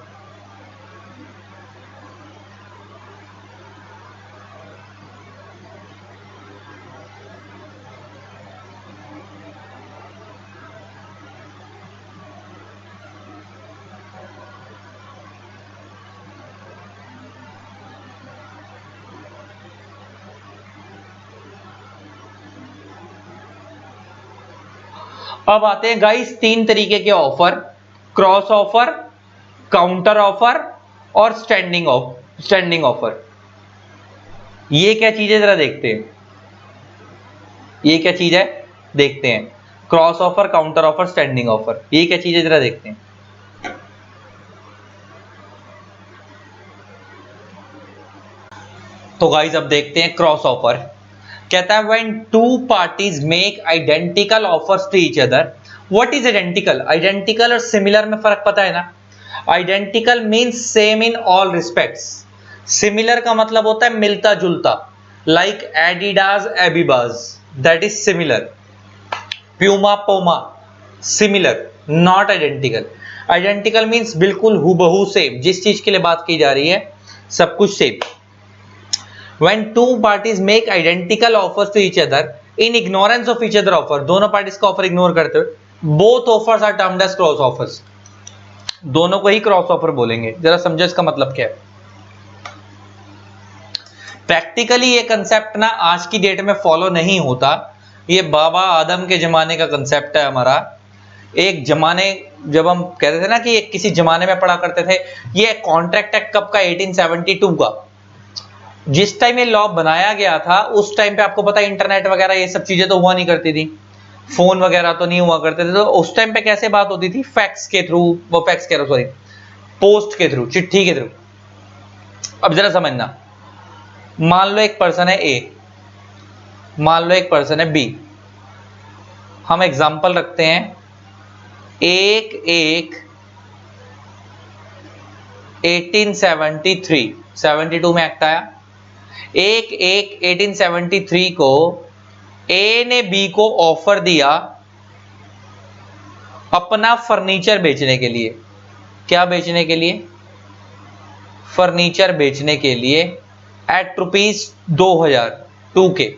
Speaker 1: अब आते हैं गाइस तीन तरीके के offer, cross offer, counter offer और स्टैंडिंग ऑफर। ये क्या चीज है जरा देखते हैं। ये क्या चीज है देखते हैं। Cross offer, counter offer, standing offer, ये क्या चीज है जरा देखते हैं। तो गाइस अब देखते हैं क्रॉस ऑफर। कहता है when two parties make identical offers to each other. What is identical? Identical और सिमिलर में फर्क पता है ना? Identical means same in all respects, similar का मतलब होता है मिलता जुलता, like Adidas Abibas, that is similar. Puma Poma, similar, not identical. Identical means बिल्कुल हूबहू सेम, जिस चीज के लिए बात की जा रही है सब कुछ same. When two parties make identical offers to each other in ignorance of each other offer, दोनों पार्टीज का ऑफर इग्नोर करते हुए, both offers are termed as cross offers, दोनों को ही क्रॉस ऑफर बोलेंगे। जरा समझो इसका मतलब क्या है। प्रैक्टिकली ये कंसेप्ट ना आज की डेट में फॉलो नहीं होता, ये बाबा आदम के जमाने का कंसेप्ट है हमारा। एक जमाने जब हम कहते थे ना कि किसी जमाने में पढ़ा करते थे, ये कॉन्ट्रैक्ट एक्ट कब का, 1872 का। जिस टाइम ये लॉ बनाया गया था उस टाइम पे आपको पता है इंटरनेट वगैरह ये सब चीजें तो हुआ नहीं करती थी, फोन वगैरह तो नहीं हुआ करते थे, तो उस टाइम पे कैसे बात होती थी, फैक्स के थ्रू, वो फैक्स कह रहा हूं सॉरी, पोस्ट के थ्रू, चिट्ठी के थ्रू। अब जरा समझना, मान लो एक पर्सन है ए, मान लो एक पर्सन है बी, हम एग्जांपल रखते हैं 1873, 72 में एक्ट आया, 1873 को ए ने बी को ऑफर दिया अपना फर्नीचर बेचने के लिए। क्या बेचने के लिए? फर्नीचर बेचने के लिए एट ₹2000 2K।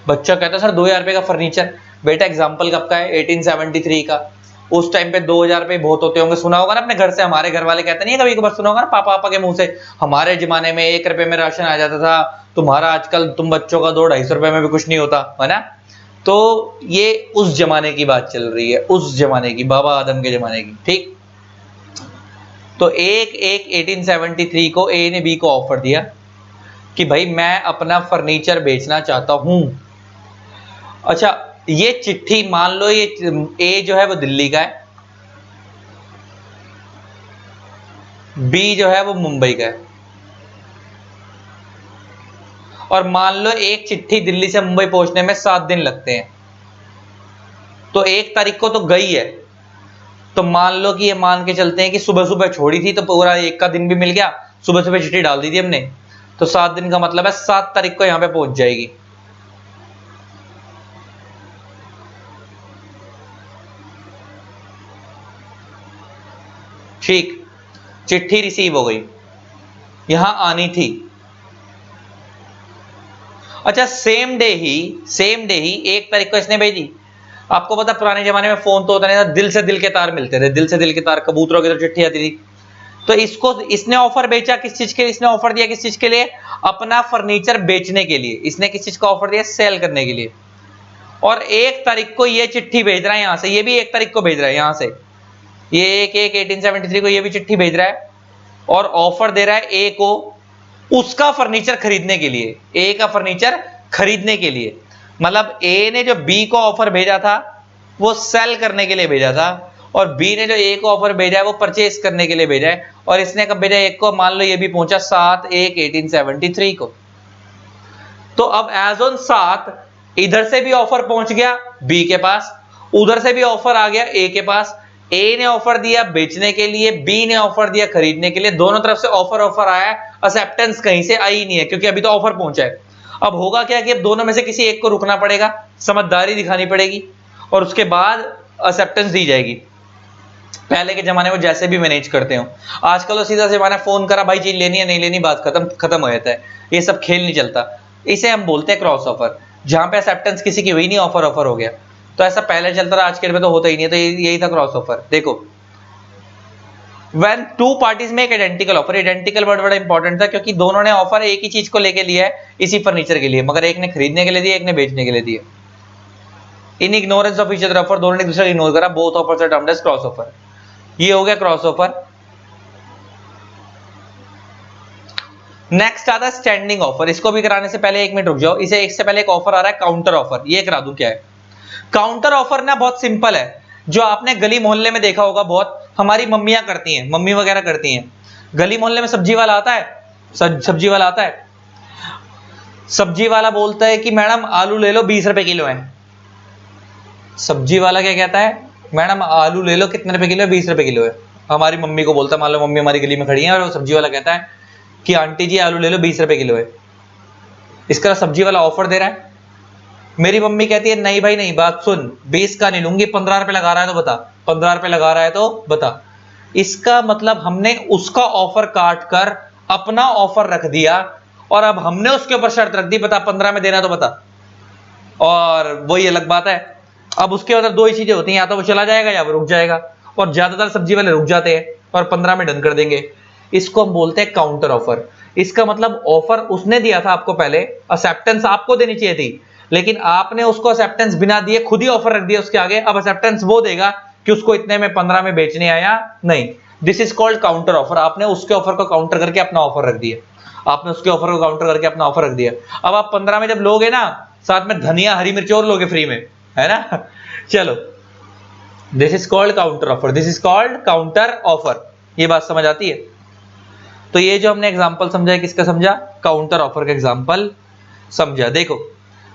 Speaker 1: बच्चा कहता सर 2000 रुपए का फर्नीचर। बेटा एग्जांपल कब का है? 1873 का। उस टाइम पे 2000 रुपए बहुत होते होंगे, सुना होगा ना अपने घर से, हमारे घर वाले कहते नहीं है, कभी कभार सुना होगा ना पापा के मुंह से, हमारे जमाने में 1 रुपए में राशन आ जाता था, तुम्हारा आजकल तुम बच्चों का 200-250 रुपए में भी कुछ नहीं होता है ना। तो ये उस जमाने की बात चल रही है, उस जमाने की, बाबा आदम के जमाने की। ठीक, तो 1873 को ए ने बी को ऑफर दिया कि भाई मैं अपना फर्नीचर बेचना चाहता हूं। अच्छा, ये चिट्ठी मान लो ये ए जो है वो दिल्ली का है, बी जो है वो मुंबई का है, और मान लो एक चिट्ठी दिल्ली से मुंबई पहुंचने में 7 दिन लगते हैं, तो 1 तारीख को तो गई है, तो मान लो कि ये मान के चलते हैं कि सुबह सुबह छोड़ी थी तो पूरा 1 का दिन भी मिल गया, सुबह सुबह चिट्ठी डाल दी थी हमने, तो 7 दिन का मतलब है 7 तारीख को यहां पे पहुंच जाएगी। ठीक, चिट्ठी रिसीव हो गई, यहां आनी थी। अच्छा, सेम डे ही 1 तारीख को इसने भेजी। आपको पता पुराने जमाने में फोन तो होता नहीं था, दिल से दिल के तार मिलते थे, दिल से दिल के तार, कबूतरों की तो चिट्ठी आती थी। तो इसने ऑफर बेचा किस चीज के लिए? इसने ऑफर दिया किस चीज के लिए? अपना फर्नीचर बेचने के लिए। इसने किस चीज का ऑफर दिया? सेल करने के लिए। और 1 तारीख को ये चिट्ठी भेज रहा है यहां से, ये भी 1 तारीख को भेज रहा है यहां से, ये 1873 को ये भी चिट्ठी भेज रहा है और ऑफर दे रहा है ए को उसका फर्नीचर खरीदने के लिए, ए का फर्नीचर खरीदने के लिए। मतलब ए ने जो बी को ऑफर भेजा था वो सेल करने के लिए भेजा था, और बी ने जो ए को ऑफर भेजा है वो परचेस करने के लिए भेजा है। और इसने कब भेजा? एक को। मान लो ये भी पहुंचा 7/1/1873 को। तो अब एज ऑन 7 इधर से भी ऑफर पहुंच गया बी के पास, उधर से भी ऑफर आ गया ए के पास। ए ने ऑफर दिया बेचने के लिए, बी ने ऑफर दिया खरीदने के लिए, दोनों तरफ से ऑफर आया है, एक्सेप्टेंस कहीं से आई नहीं है क्योंकि अभी तो ऑफर पहुंचा है। अब होगा क्या कि अब दोनों में से किसी एक को रुकना पड़ेगा, समझदारी दिखानी पड़ेगी और उसके बाद एक्सेप्टेंस दी जाएगी। पहले के जमाने में जैसे भी मैनेज करते हो, आजकल तो सीधा जमाना, फोन करा भाई चीज लेनी है नहीं लेनी, बात खत्म हो जाता है, ये सब खेल नहीं चलता। इसे हम बोलते हैं क्रॉस ऑफर, जहां पे एक्सेप्टेंस किसी की हुई नहीं, ऑफर हो गया। तो ऐसा पहले चलता रहा, आज के डेट में तो होता ही नहीं है, तो यही था क्रॉस ऑफर। देखो, when two parties make identical offer, identical word बड़ा इंपॉर्टेंट था क्योंकि दोनों ने ऑफर एक ही चीज को लेके लिया है, इसी फर्नीचर के लिए, मगर एक ने खरीदने के लिए दिया, एक ने बेचने के लिए दिया। In ignorance of each other offer, दोनों ने एक दूसरे को इग्नोर करा, both offers are termed as cross offer. ये हो गया क्रॉस ऑफर। नेक्स्ट आता है स्टैंडिंग ऑफर। इसको भी कराने से पहले 1 मिनट रुक जाओ, इसे एक से पहले एक ऑफर आ रहा है काउंटर ऑफर, ये करा दूं क्या है। काउंटर ऑफर ना बहुत सिंपल है, जो आपने गली मोहल्ले में देखा होगा, बहुत हमारी मम्मियां करती हैं, मम्मी वगैरह करती हैं। गली मोहल्ले में सब्जी वाला आता है, सब्जी वाला आता है, सब्जी वाला बोलता है कि मैडम आलू ले लो 20 रुपए किलो है। सब्जी वाला क्या कहता है? मैडम आलू ले लो कितने रुपए किलो है? 20 रुपए किलो है। हमारी मम्मी को बोलता है, मान लो मम्मी हमारी गली में खड़ी है और वो सब्जी वाला कहता है कि आंटी जी आलू ले लो 20 रुपए किलो है। इसका सब्जी वाला ऑफर दे रहा है। मेरी मम्मी कहती है नहीं भाई नहीं, बात सुन, 20 का नहीं लूंगी, 15 रुपए लगा रहा है तो बता, 15 रुपए लगा रहा है तो बता। इसका मतलब हमने उसका ऑफर काट कर अपना ऑफर रख दिया और अब हमने उसके ऊपर शर्त रख दी, बता 15 में देना तो बता। और वही अलग बात है, अब उसके अंदर दो ही चीजें होती हैं, या तो वो चला जाएगा या वो रुक जाएगा, और ज्यादातर सब्जी वाले रुक जाते हैं और 15 में डन कर देंगे। इसको हम बोलते हैं काउंटर ऑफर। इसका मतलब ऑफर उसने दिया था आपको पहले, एक्सेप्टेंस आपको देनी चाहिए थी, लेकिन आपने उसको एक्सेप्टेंस बिना दिए खुद ही ऑफर रख दिया उसके आगे। अब एक्सेप्टेंस वो देगा कि उसको इतने में 15 में बेचने आया नहीं। This is called counter offer. आपने उसके ऑफर को काउंटर करके अपना ऑफर रख दिया, आपने उसके ऑफर को काउंटर करके अपना ऑफर रख दिया। अब आप 15 में जब लोगे ना, साथ में धनिया हरी मिर्च और लोगे फ्री में, है ना। चलो, this is called counter offer, this is called counter offer. ये बात समझ आती है? तो ये जो हमने एग्जांपल समझा है, किसका समझा? काउंटर ऑफर का एग्जांपल समझा। देखो,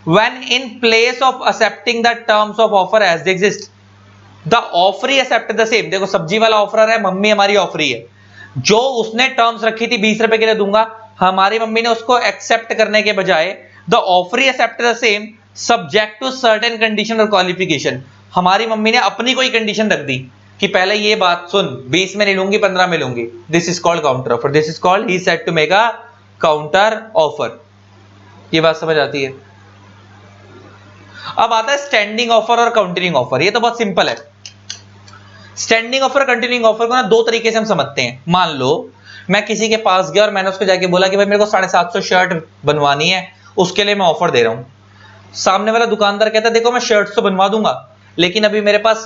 Speaker 1: when in place of accepting the terms of offer as they exist, the offeree accepted the same। देखो, सब्जी वाला ऑफर है, मम्मी हमारी ऑफरी है, जो उसने टर्म्स रखी थी 20 रुपए के लिए दूंगा, हमारी मम्मी ने उसको एक्सेप्ट करने के बजाय the offeree accept the same subject to certain condition और क्वालिफिकेशन। हमारी मम्मी ने अपनी कोई कंडीशन रख दी कि पहले ये बात सुन, 20 में नहीं लूंगी, 15 में लूंगी। This is called counter offer, this is called he said to make a counter offer. ये बात समझ आती है? अब आता है स्टैंडिंग ऑफर और काउंटरिंग ऑफर। ये तो बहुत सिंपल है। स्टैंडिंग ऑफर कंटिन्यूइंग ऑफर को ना दो तरीके से हम समझते हैं। मान लो मैं किसी के पास गया और मैंने उसको जाके बोला कि भाई मेरे को 750 शर्ट बनवानी है, उसके लिए मैं ऑफर दे रहा हूं। सामने वाला दुकानदार कहता है देखो मैं शर्ट्स तो बनवा दूंगा, लेकिन अभी मेरे पास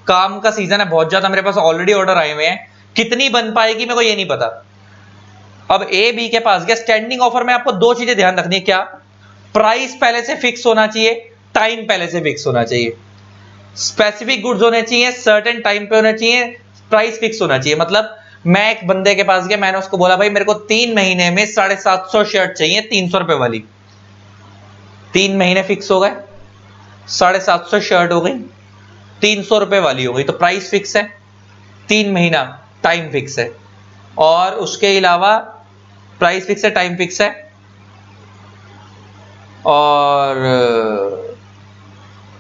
Speaker 1: काम का सीजन है बहुत ज्यादा, मेरे पास ऑलरेडी ऑर्डर आए हुए हैं, कितनी बन पाएगी मेरे को ये नहीं पता। अब ए बी के पास गया। स्टैंडिंग ऑफर में आपको दो चीजें ध्यान रखनी है। क्या? प्राइस पहले से फिक्स होना चाहिए, टाइम पहले से फिक्स होना चाहिए, स्पेसिफिक गुड्स होने चाहिए, सर्टेन टाइम पे होने चाहिए, प्राइस फिक्स होना चाहिए। मतलब मैं एक बंदे के पास गया, मैंने उसको बोला भाई मेरे को 3 महीने में 750 शर्ट चाहिए 300 रुपए वाली। 3 महीने फिक्स हो गए, 750 शर्ट हो गई, 300 रुपए वाली हो गई, तो प्राइस फिक्स है, 3 महीना टाइम फिक्स है, और उसके अलावा प्राइस फिक्स है, टाइम फिक्स है, और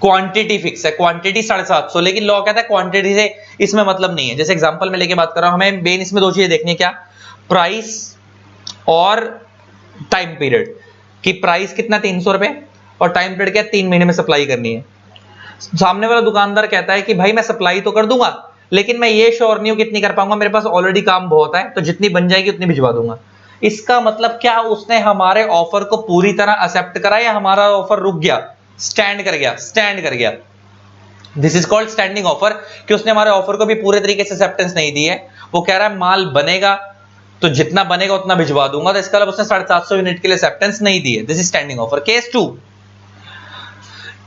Speaker 1: क्वांटिटी फिक्स है। क्वांटिटी 750, लेकिन लॉ कहता है क्वांटिटी से इसमें मतलब नहीं है। जैसे एग्जांपल में लेके बात कर रहा हूं, हमें मेन इसमें दो चीजें देखनी है। क्या? प्राइस और टाइम पीरियड, कि प्राइस कितना 300 रुपए और टाइम पीरियड क्या 3 महीने में सप्लाई करनी है। सामने वाला दुकानदार कहता है कि भाई मैं सप्लाई तो कर दूंगा, लेकिन मैं ये श्योर नहीं हूं कितनी कर पाऊंगा, मेरे पास ऑलरेडी काम बहुत है, तो जितनी बन जाएगी उतनी भिजवा दूंगा। इसका मतलब क्या? उसने हमारे ऑफर को पूरी तरह एक्सेप्ट करा या हमारा ऑफर रुक गया, स्टैंड कर गया, स्टैंड कर गया। This is called standing offer, कि उसने हमारे ऑफर को भी पूरे तरीके से एक्सेप्टेंस नहीं दी है। वो कह रहा है माल बनेगा तो जितना बनेगा उतना भिजवा दूंगा, तो इसका मतलब उसने 750 यूनिट के लिए एक्सेप्टेंस नहीं दी है। This is standing offer. Case 2,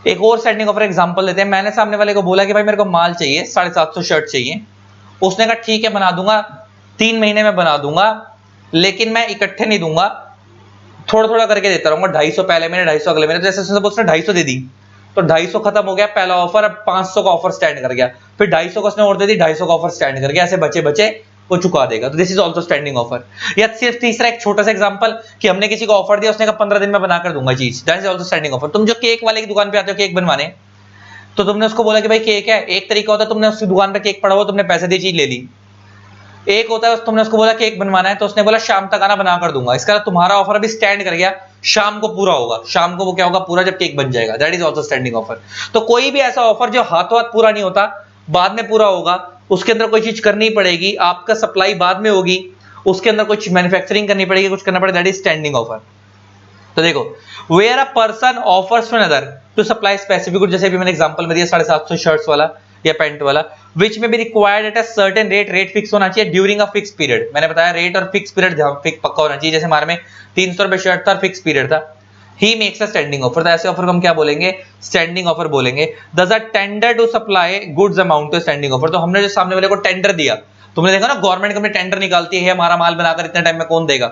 Speaker 1: एक और स्टैंडिंग ऑफर एग्जांपल लेते हैं। मैंने सामने वाले को बोला कि भाई मेरे को माल चाहिए, 750 शर्ट चाहिए। उसने कहा ठीक है बना दूंगा, 3 महीने में बना दूंगा, लेकिन मैं इकट्ठे नहीं दूंगा, थोड़ा थोड़ा करके देता रहूंगा, 250 पहले महीने, 250 अगले महीने। जैसे उसने 250 दे दी तो 250 खत्म हो गया पहला ऑफर, अब 500 का ऑफर स्टैंड कर गया, फिर 250 को उसने और दे दी, 250 का ऑफर स्टैंड कर गया, ऐसे बचे बचे वो चुका देगा। तो this is also standing offer. या सिर्फ तीसरा एक छोटा सा एग्जांपल, कि हमने किसी को ऑफर दिया, उसने कहा 15 दिन में बनाकर दूंगा चीज, that is also standing offer. तुम जो केक वाले की दुकान पे आते हो केक बनवाने, तो तुमने उसको बोला कि भाई केक है, एक तरीका होता है तुमने उसकी दुकान पे केक पड़ा हुआ, तुमने पैसे दिए चीज ले ली। एक होता है तुमने उसको बोला केक बनवाना है, तो उसने बोला शाम तक आना बना कर दूंगा। इसका तुम्हारा ऑफर अभी स्टैंड कर गया, शाम को पूरा होगा। शाम को वो क्या होगा? पूरा, जब केक बन जाएगा। That is also standing offer. तो कोई भी ऐसा ऑफर जो हाथों हाथ पूरा नहीं होता, बाद में पूरा होगा, उसके अंदर कोई चीज करनी पड़ेगी, आपका सप्लाई बाद में होगी, उसके अंदर कुछ मैन्युफैक्चरिंग करनी पड़ेगी, कुछ करना पड़ेगा, दैट इज स्टैंडिंग ऑफर। तो देखो, where a person offers to another to supply specific good, जैसे भी मैंने एग्जांपल में दिया 750 शर्ट्स वाला या पैंट वाला, विच में be required at a certain rate, rate fix होना चाहिए ड्यूरिंग अ फिक्स पीरियड। मैंने बताया रेट और फिक्स पीरियड पक्का होना चाहिए। जैसे हमारे में 300 रुपए शर्ट था, फिक्स पीरियड था, he makes a standing offer. तो ऐसे ऑफर को हम क्या बोलेंगे? स्टैंडिंग ऑफर बोलेंगे। Does a tender to supply goods amount to standing offer. तो हमने जो सामने वाले को टेंडर दिया, तुमने देखा ना गवर्नमेंट कंपनी टेंडर निकालती है, हमारा माल बनाकर इतने टाइम में कौन देगा,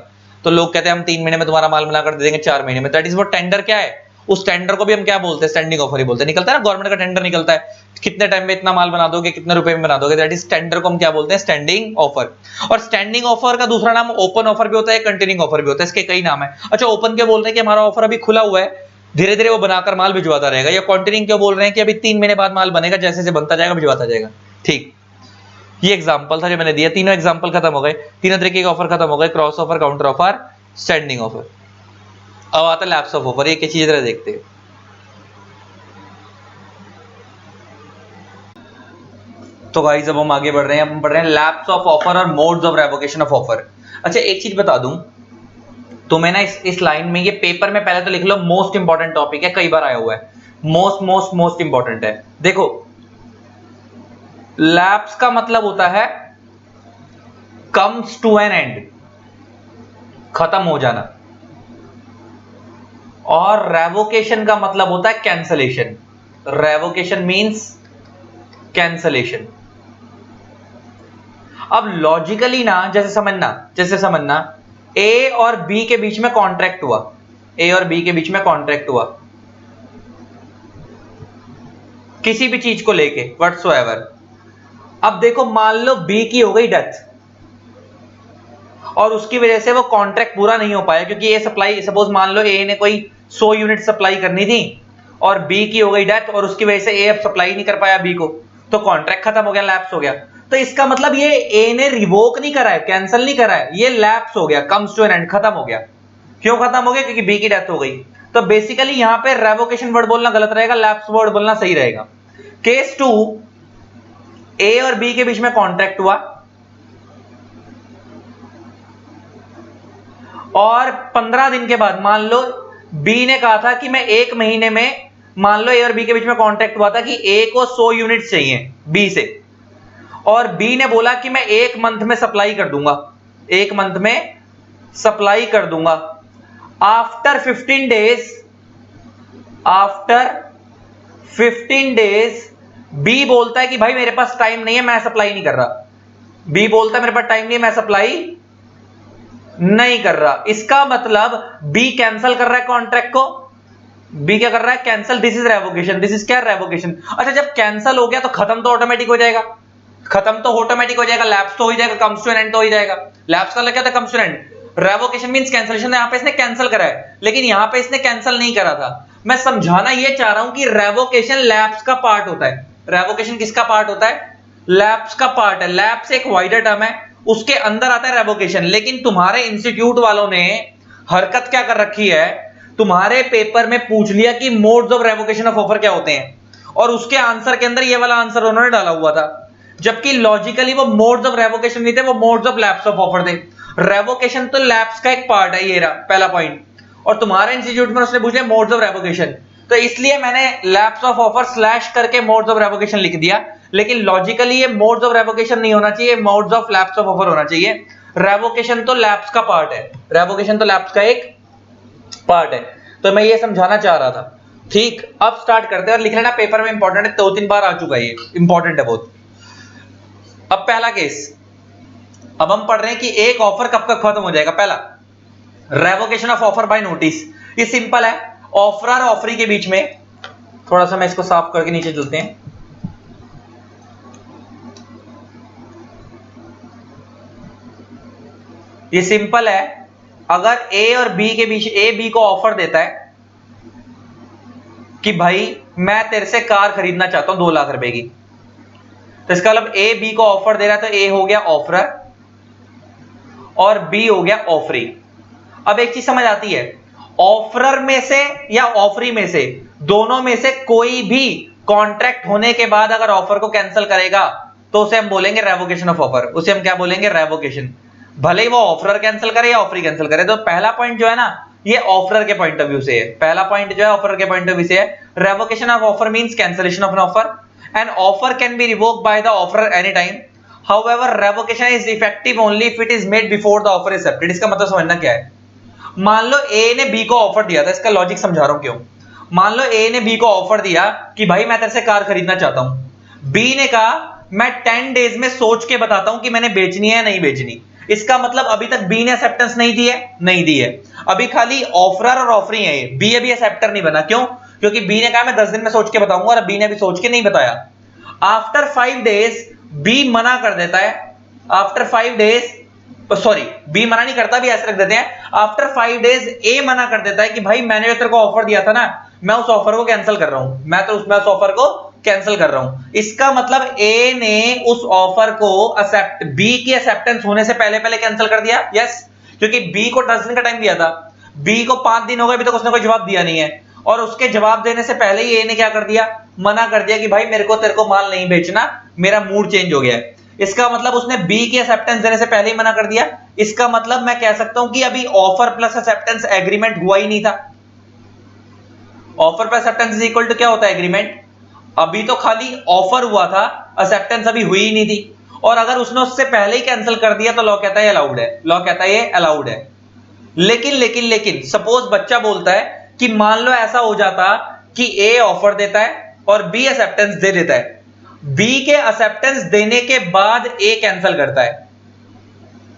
Speaker 1: तो लोग कहते हैं हम 3 महीने में तुम्हारा माल बनाकर दे देंगे, 4 महीने में। दैट इज वो टेंडर क्या है, उस टेंडर को भी हम क्या बोलते हैं? स्टैंडिंग ऑफर ही बोलते हैं। निकलता है ना गवर्नमेंट का टेंडर निकलता है, कितने टाइम में इतना माल बना दोगे, कितने रुपए में बना दोगे, दैट इज टेंडर को हम क्या बोलते हैं? Standing offer. और स्टैंडिंग ऑफर का दूसरा नाम ओपन ऑफर भी होता है, कंटिन्यूइंग ऑफर भी होता है, इसके कई नाम है। अच्छा, ओपन क्या बोल रहे हैं कि हमारा ऑफर अभी खुला हुआ है, धीरे धीरे वो बनाकर माल भिजवाता रहेगा। या कंटिन्यूइंग क्या बोल रहे हैं कि अभी 3 महीने बाद माल बनेगा, जैसे जैसे बनता जाएगा भिजवाता जाएगा। ठीक, ये एग्जांपल था जो मैंने दिया, तीनों एग्जांपल खत्म हो गए, तीनों तरीके के ऑफर खत्म हो गए, cross offer, counter offer, standing offer. अब आता है लैप्स ऑफ ऑफर। ये क्या चीज जरा देखते हैं। तो गाइस अब हम आगे बढ़ रहे हैं, हम पढ़ रहे हैं लैप्स ऑफ ऑफर और modes of revocation of offer. अच्छा एक चीज बता दूं तो मैं ना इस लाइन में, ये पेपर में पहले तो लिख लो, मोस्ट इंपॉर्टेंट टॉपिक है, कई बार आया हुआ है, मोस्ट मोस्ट मोस्ट इंपॉर्टेंट है। देखो लैप्स का मतलब होता है कम्स टू एन एंड, खत्म हो जाना, और रेवोकेशन का मतलब होता है कैंसलेशन। Revocation means cancellation. अब लॉजिकली ना जैसे समझना ए और बी के बीच में कॉन्ट्रैक्ट हुआ, ए और बी के बीच में कॉन्ट्रैक्ट हुआ किसी भी चीज को लेके व्हाटसोएवर। अब देखो मान लो बी की हो गई डेथ और उसकी वजह से वो कॉन्ट्रैक्ट पूरा नहीं हो पाया, क्योंकि ए सप्लाई, सपोज मान लो ए ने कोई 100 यूनिट सप्लाई करनी थी और बी की हो गई डेथ और उसकी वजह से ए अब सप्लाई नहीं कर पाया बी को, तो कॉन्ट्रैक्ट खत्म हो गया, लैप्स हो गया। तो इसका मतलब ये ए ने रिवोक नहीं करा है, कैंसिल नहीं करा है, ये लैप्स हो गया, कम्स टू एन एंड, खत्म हो गया। क्यों खत्म हो गया? क्योंकि बी की डेथ हो गई। तो बेसिकली यहां पे रेवोकेशन वर्ड बोलना गलत रहेगा, लैप्स वर्ड बोलना सही रहेगा। केस 2, ए और बी के बीच में कॉन्ट्रैक्ट हुआ और 15 दिन के बाद, मान लो बी ने कहा था कि मैं 1 महीने में, मान लो ए और बी के बीच में कॉन्ट्रैक्ट हुआ था कि ए को 100 यूनिट चाहिए बी से, और बी ने बोला कि मैं 1 मंथ में सप्लाई कर दूंगा, 1 मंथ में सप्लाई कर दूंगा। आफ्टर 15 डेज बी बोलता है कि भाई मेरे पास टाइम नहीं है, मैं सप्लाई नहीं कर रहा। बी बोलता है मेरे पास टाइम नहीं है, मैं सप्लाई नहीं कर रहा। इसका मतलब बी कैंसिल कर रहा है कॉन्ट्रैक्ट को। बी क्या कर रहा है? Cancel. This is revocation. This is क्या? रेवोकेशन। अच्छा जब कैंसिल हो गया तो खत्म तो ऑटोमेटिक हो जाएगा, खत्म तो ऑटोमेटिक हो जाएगा, लैप्स तो हो जाएगा, कम्स टू एन एंड तो हो जाएगा। लैप्स का क्या था? Comes to an end. Revocation means cancellation. यहां पे इसने कैंसिल करा है, लेकिन यहां पे इसने कैंसिल नहीं करा था। मैं समझाना ये चाह रहा हूं कि रेवोकेशन लैप्स का पार्ट होता है। रेवोकेशन किसका पार्ट होता है? लैप्स का पार्ट है। लैप्स एक वाइडर टर्म है, उसके अंदर आता है रेवोकेशन। लेकिन तुम्हारे इंस्टीट्यूट वालों ने हरकत क्या कर रखी है, तुम्हारे पेपर में पूछ लिया कि modes of revocation of offer क्या होते हैं, और उसके आंसर के अंदर ये वाला आंसर उन्होंने डाला हुआ था, जबकि लॉजिकली वो मोड्स ऑफ रेवोकेशन नहीं थे, वो modes of lapse of offer थे। रेवोकेशन तो लैप्स का एक पार्ट है, ये रहा पहला पॉइंट, और तुम्हारे इंस्टीट्यूट में उसने पूछ लिया मोड्स ऑफ रेवोकेशन, तो इसलिए मैंने लैप्स ऑफ ऑफर स्लैश करके मोड्स ऑफ रेवोकेशन लिख दिया। लेकिन लॉजिकली ये मोड्स ऑफ रेवोकेशन नहीं होना चाहिए, modes of lapse of offer होना चाहिए। रेवोकेशन तो लैप्स का पार्ट है, रेवोकेशन तो लैप्स का एक पार्ट है। तो मैं ये समझाना चाह रहा था। ठीक, अब स्टार्ट करते हैं, और लिख लेना पेपर में इंपॉर्टेंट है, 2-3 बार आ चुका है, ये इंपॉर्टेंट है बहुत। अब पहला केस, अब हम पढ़ रहे हैं कि एक ऑफर कब तक खत्म हो जाएगा। पहला, revocation of offer by notice. ये सिंपल है, ऑफरर और ऑफरी के बीच में, थोड़ा सा मैं इसको साफ करके नीचे चलते हैं। ये सिंपल है, अगर ए और बी के बीच, ए बी को ऑफर देता है कि भाई मैं तेरे से कार खरीदना चाहता हूं 2 लाख रुपए की, तो इसका मतलब ए बी को ऑफर दे रहा है, तो ए हो गया ऑफरर और बी हो गया ऑफरी। अब एक चीज समझ आती है, ऑफरर में से या ऑफरी में से, दोनों में से कोई भी कॉन्ट्रैक्ट होने के बाद अगर ऑफर को कैंसिल करेगा तो उसे हम बोलेंगे रेवोकेशन ऑफ ऑफर। उसे हम क्या बोलेंगे? रेवोकेशन। भले ही वो ऑफरर कैंसिल करे या ऑफरी कैंसिल करे। तो पहला पॉइंट जो है ना, ये ऑफरर के पॉइंट ऑफ व्यू से है। पहला पॉइंट जो है ऑफरर के पॉइंट ऑफ व्यू से है। Revocation of offer means cancellation of an offer, an offer can be revoked by the offeror any time. However, revocation is effective only if it is made before the offer is accepted। इसका मतलब समझना क्या है? मान लो ए ने B को offer दिया था, इसका लॉजिक समझा रहा हूं क्यों। मान लो ए ने बी को ऑफर दिया कि भाई मैं तेरे से कार खरीदना चाहता हूं। बी ने कहा मैं 10 डेज में सोच के बताता हूं कि मैंने बेचनी है या नहीं बेचनी। इसका मतलब अभी तक बी ने एक्सेप्टेंस नहीं दी है, नहीं दी है। अभी खाली ऑफरर और ऑफरी है, बी अभी एक्सेप्टर नहीं बना। क्यों? क्योंकि बी ने कहा मैं 10 दिन में सोच के बताऊंगा, और बी ने अभी सोच के नहीं बताया। आफ्टर 5 डेज बी मना कर देता है। आफ्टर 5 डेज, सॉरी बी मना नहीं करता, भी ऐसे रख देते हैं। आफ्टर 5 डेज ए मना कर देता है कि भाई मैंने जो तेरे को ऑफर दिया था ना, मैं उस ऑफर को कैंसिल कर रहा हूं, मैं उस ऑफर को कैंसिल कर रहा हूं। इसका मतलब ए ने उस ऑफर को एक्सेप्ट, बी की एक्सेप्टेंस होने से पहले पहले कैंसिल कर दिया। यस, क्योंकि बी को 10 दिन का टाइम दिया था, बी को 5 दिन हो गए, अभी तक उसने कोई जवाब दिया नहीं है, और उसके जवाब देने से पहले ही ए ने क्या कर दिया, मना कर दिया कि भाई मेरे को तेरे को माल नहीं बेचना, मेरा मूड चेंज हो गया है। इसका मतलब उसने बी की एक्सेप्टेंस देने से पहले ही मना कर दिया। इसका मतलब मैं कह सकता हूं कि अभी ऑफर प्लस एक्सेप्टेंस एग्रीमेंट हुआ ही नहीं था। Offer plus acceptance is equal to क्या होता है, एग्रीमेंट। अभी तो खाली ऑफर हुआ था, एक्सेप्टेंस अभी हुई ही नहीं थी, और अगर उसने उससे पहले ही कैंसिल कर दिया तो लॉ कहता है अलाउड है, लॉ कहता है ये अलाउड है। लेकिन लेकिन लेकिन सपोज बच्चा बोलता है कि मान लो ऐसा हो जाता कि ए ऑफर देता है और बी एक्सेप्टेंस दे देता है, बी के एक्सेप्टेंस देने के बाद ए कैंसिल करता है,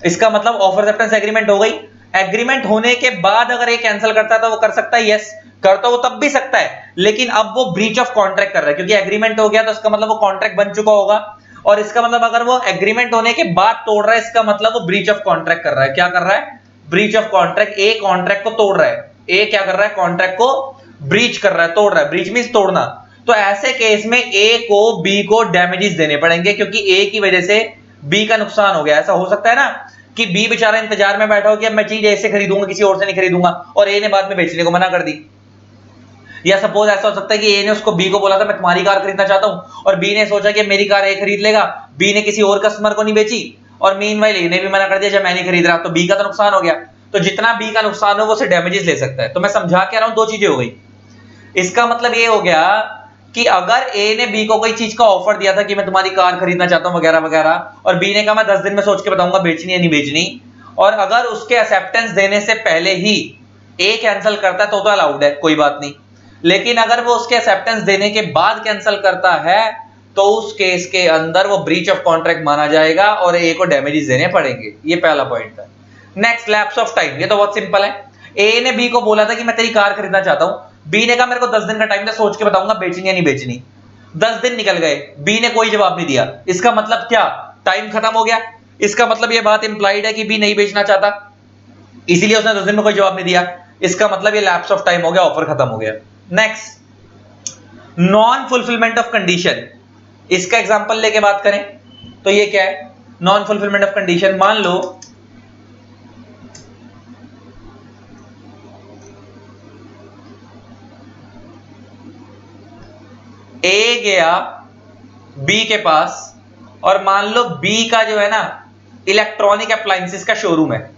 Speaker 1: इसका मतलब ऑफर एक्सेप्टेंस एग्रीमेंट हो गई। एग्रीमेंट होने के बाद अगर ए कैंसिल करता है तो वो कर सकता है, यस कर तो वो तब भी सकता है, लेकिन अब वो ब्रीच ऑफ कॉन्ट्रैक्ट कर रहा है, क्योंकि एग्रीमेंट हो गया तो इसका मतलब वो कॉन्ट्रैक्ट बन चुका होगा, और इसका मतलब अगर वो एग्रीमेंट होने के बाद तोड़ रहा है, इसका मतलब वो ब्रीच ऑफ कॉन्ट्रैक्ट कर रहा है। क्या कर रहा है, breach of contract. A contract को तोड़ रहा है, ए क्या कर रहा है, कॉन्ट्रैक्ट को ब्रीच कर रहा है, तोड़ रहा है। ब्रीच मींस तोड़ना। तो ऐसे केस में ए को बी को डैमेजेस देने पड़ेंगे, क्योंकि ए की वजह से बी का नुकसान हो गया। ऐसा हो सकता है ना कि बी बेचारा इंतजार में बैठा हो कि अब मैं चीज ऐसे खरीदूंगा, किसी और से नहीं खरीदूंगा, और ए ने बाद में बेचने को मना कर दी। या सपोज ऐसा हो सकता है कि ए ने उसको बी को बोला था मैं तुम्हारी कार खरीदना चाहता हूं, और बी ने सोचा कि मेरी कार ए खरीद लेगा, बी ने किसी और कस्टमर को नहीं बेची, और मीनवाइल ए ने भी मना कर दिया जब मैं नहीं खरीद रहा, तो बी का तो नुकसान हो गया। तो जितना बी का नुकसान हो वो उसे डैमेजेस ले सकता है। तो मैं समझा के रहा हूं, दो चीजें हो गई। इसका मतलब ये हो गया कि अगर ए ने बी को कोई चीज का ऑफर दिया था कि मैं तुम्हारी कार खरीदना चाहता हूं वगैरह वगैरह, और बी ने कहा मैं 10 दिन में सोच के बताऊंगा बेचनी है नहीं बेचनी, और अगर उसके एक्सेप्टेंस देने से पहले ही ए कैंसिल करता है तो अलाउड है, कोई बात नहीं। लेकिन अगर वो उसके एक्सेप्टेंस देने के बाद कैंसिल करता है तो उस केस के अंदर वो ब्रीच ऑफ कॉन्ट्रैक्ट माना जाएगा और ए को डैमेजेस देने पड़ेंगे। ये पहला पॉइंट था। Next, lapse of time. ये तो बहुत सिंपल है। ए ने बी को बोला था कि मैं तेरी कार खरीदना चाहता हूं, बी ने कहा मेरे को 10 दिन का टाइम दे, सोच के बताऊंगा बेचनी या नहीं बेचनी। 10 दिन निकल गए, बी ने कोई जवाब नहीं दिया। इसका मतलब क्या, टाइम खत्म हो गया। इसका मतलब ये बात इंप्लाइड है कि बी नहीं बेचना चाहता, इसीलिए उसने 10 दिन में कोई जवाब नहीं दिया। इसका मतलब ये लैप्स ऑफ टाइम हो गया, ऑफर खत्म हो गया। Next, non fulfilment of condition. इसका एग्जांपल लेके बात करें तो ये क्या है, नॉन फुलफिलमेंट ऑफ कंडीशन। मान लो ए गया बी के पास, और मान लो बी का जो है ना इलेक्ट्रॉनिक अप्लायंसेस का शोरूम है,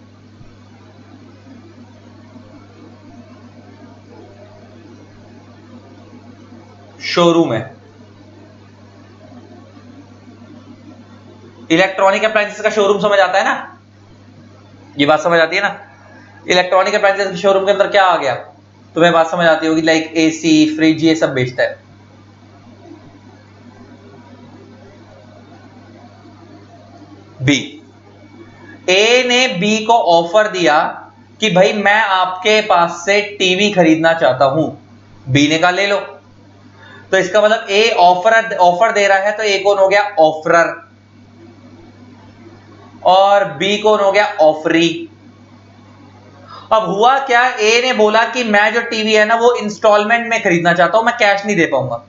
Speaker 1: इलेक्ट्रॉनिक अप्लायंसेस का शोरूम समझ आता है ना, ये बात समझ आती है ना। इलेक्ट्रॉनिक अप्लायंसेस के शोरूम के अंदर क्या आ गया, तुम्हें बात समझ आती होगी, लाइक एसी फ्रिज ये सब बेचता है। बी, ए ने बी को ऑफर दिया कि भाई मैं आपके पास से टीवी खरीदना चाहता हूं, बी ने कहा ले लो। तो इसका मतलब ए ऑफर दे रहा है, तो ए कौन हो गया, ऑफरर, और बी कौन हो गया, ऑफरी। अब हुआ क्या, ए ने बोला कि मैं जो टीवी है ना वो इंस्टॉलमेंट में खरीदना चाहता हूं, मैं कैश नहीं दे पाऊंगा,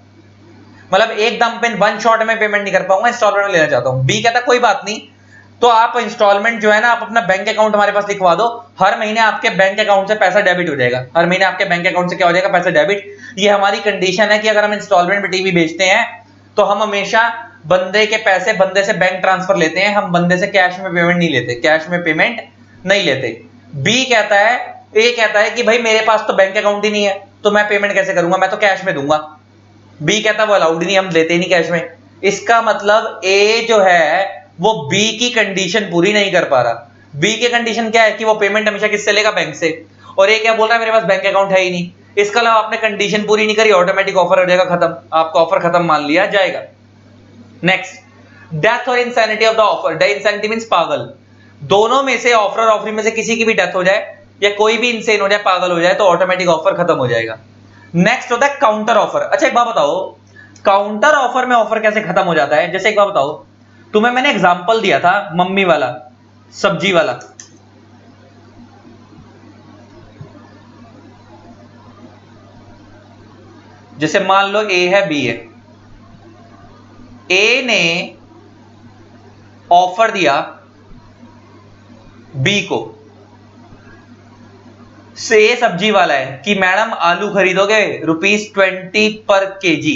Speaker 1: मतलब एकदम पे वन शॉट में पेमेंट नहीं कर पाऊंगा, इंस्टॉलमेंट में लेना चाहता हूं। बी कहता कोई बात नहीं, तो आप इंस्टॉलमेंट जो है ना आप अपना बैंक अकाउंट हमारे पास लिखवा दो, हर महीने आपके बैंक अकाउंट से पैसा डेबिट हो जाएगा, हर महीने आपके बैंक अकाउंट से क्या हो जाएगा, पैसा डेबिट। ये हमारी कंडीशन है कि अगर हम इंस्टॉलमेंट में टीवी बेचते हैं तो हम हमेशा बंदे के पैसे बंदे से बैंक ट्रांसफर लेते हैं, हम बंदे से कैश में पेमेंट नहीं लेते, कैश में पेमेंट नहीं लेते। बी कहता है, ए कहता है कि भाई मेरे पास तो बैंक अकाउंट ही नहीं है, तो मैं पेमेंट कैसे करूंगा, मैं तो कैश में दूंगा। बी कहता है वो अलाउड नहीं, हम देते ही नहीं कैश में। इसका मतलब ए जो है वो बी की कंडीशन पूरी नहीं कर पा रहा। बी की कंडीशन क्या है कि वो पेमेंट हमेशा किससे लेगा, बैंक से, और ए क्या बोल रहा है मेरे पास बैंक अकाउंट है ही नहीं। इसका अलावा आपने कंडीशन पूरी नहीं करी, ऑटोमेटिक ऑफर हो जाएगा खत्म, आपका ऑफर खत्म मान लिया जाएगा। नेक्स्ट, डेथ और insanity of the offer. Death insanity means पागल। दोनों में से, ऑफर और ऑफरी में से किसी की भी डेथ हो जाए या कोई भी इंसेन हो जाए, पागल हो जाए, तो ऑटोमेटिक ऑफर खत्म हो जाएगा। नेक्स्ट होता है काउंटर ऑफर। अच्छा एक बात बताओ, काउंटर ऑफर में ऑफर कैसे खत्म हो जाता है। जैसे एक बात बताओ, तुम्हें मैंने एग्जांपल दिया था मम्मी वाला, सब्जी वाला, जैसे मान लो ए है बी है, ए ने ऑफर दिया बी को, से सब्जी वाला है कि मैडम आलू खरीदोगे ₹20 पर केजी,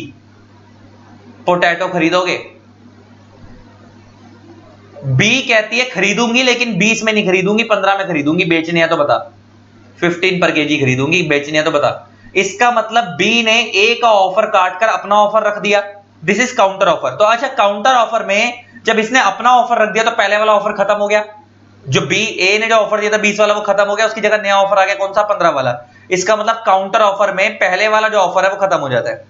Speaker 1: पोटैटो खरीदोगे? बी कहती है खरीदूंगी, लेकिन 20 में नहीं खरीदूंगी, 15 में खरीदूंगी, बेचने हैं तो बता। 15 पर केजी खरीदूंगी, बेचने हैं तो बता। इसका मतलब बी ने ए का ऑफर काटकर अपना ऑफर रख दिया। This is counter offer. तो अच्छा, काउंटर ऑफर में जब इसने अपना ऑफर रख दिया तो पहले वाला ऑफर खत्म हो गया। जो बी ए ने जो ऑफर दिया था 20 वाला वो खत्म हो गया, उसकी जगह नया ऑफर आ गया, कौन सा? 15 वाला। इसका मतलब काउंटर ऑफर में पहले वाला जो ऑफर है वो खत्म हो जाता है।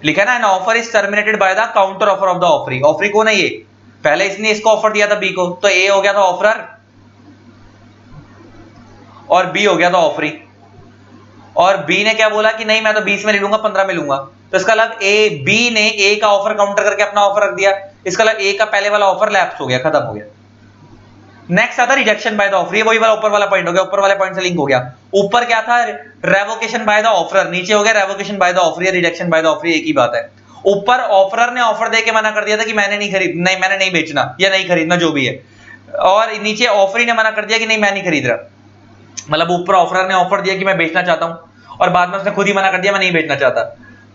Speaker 1: लिखा ना, N offer is terminated by the counter offer of the offeree. Offeree कौन है? ये पहले इसने इसको ऑफर दिया था बी को, तो ए हो गया था ऑफरर और बी हो गया था ऑफरी। और बी ने क्या बोला कि नहीं मैं तो 20 में ले लूंगा, 15 में लूंगा। तो इसका मतलब ए बी ने ए का ऑफर काउंटर करके अपना ऑफर रख दिया। इसका मतलब ए का पहले वाला ऑफर लैप्स हो गया, खत्म हो गया। नेक्स्ट आता रिजेक्शन बाय द ऑफर। ये वही वाला ऊपर वाला पॉइंट हो गया, ऊपर वाले पॉइंट से लिंक हो गया। ऊपर क्या था? रेवोकेशन बाय द ऑफरर, नीचे हो गया रेवोकेशन बाय द ऑफर या रिजेक्शन बाय द ऑफर, एक ही बात है। ऊपर ऑफरर ने ऑफर देके मना कर दिया था कि मैंने नहीं खरीद, नहीं मैंने नहीं बेचना या नहीं खरीदना, जो भी है। और नीचे ऑफरी ने मना कर दिया कि नहीं मैं नहीं खरीद रहा। मतलब ऊपर ऑफरर ने ऑफर दिया कि मैं बेचना चाहता हूं और बाद में उसने खुद ही मना कर दिया मैं नहीं बेचना चाहता,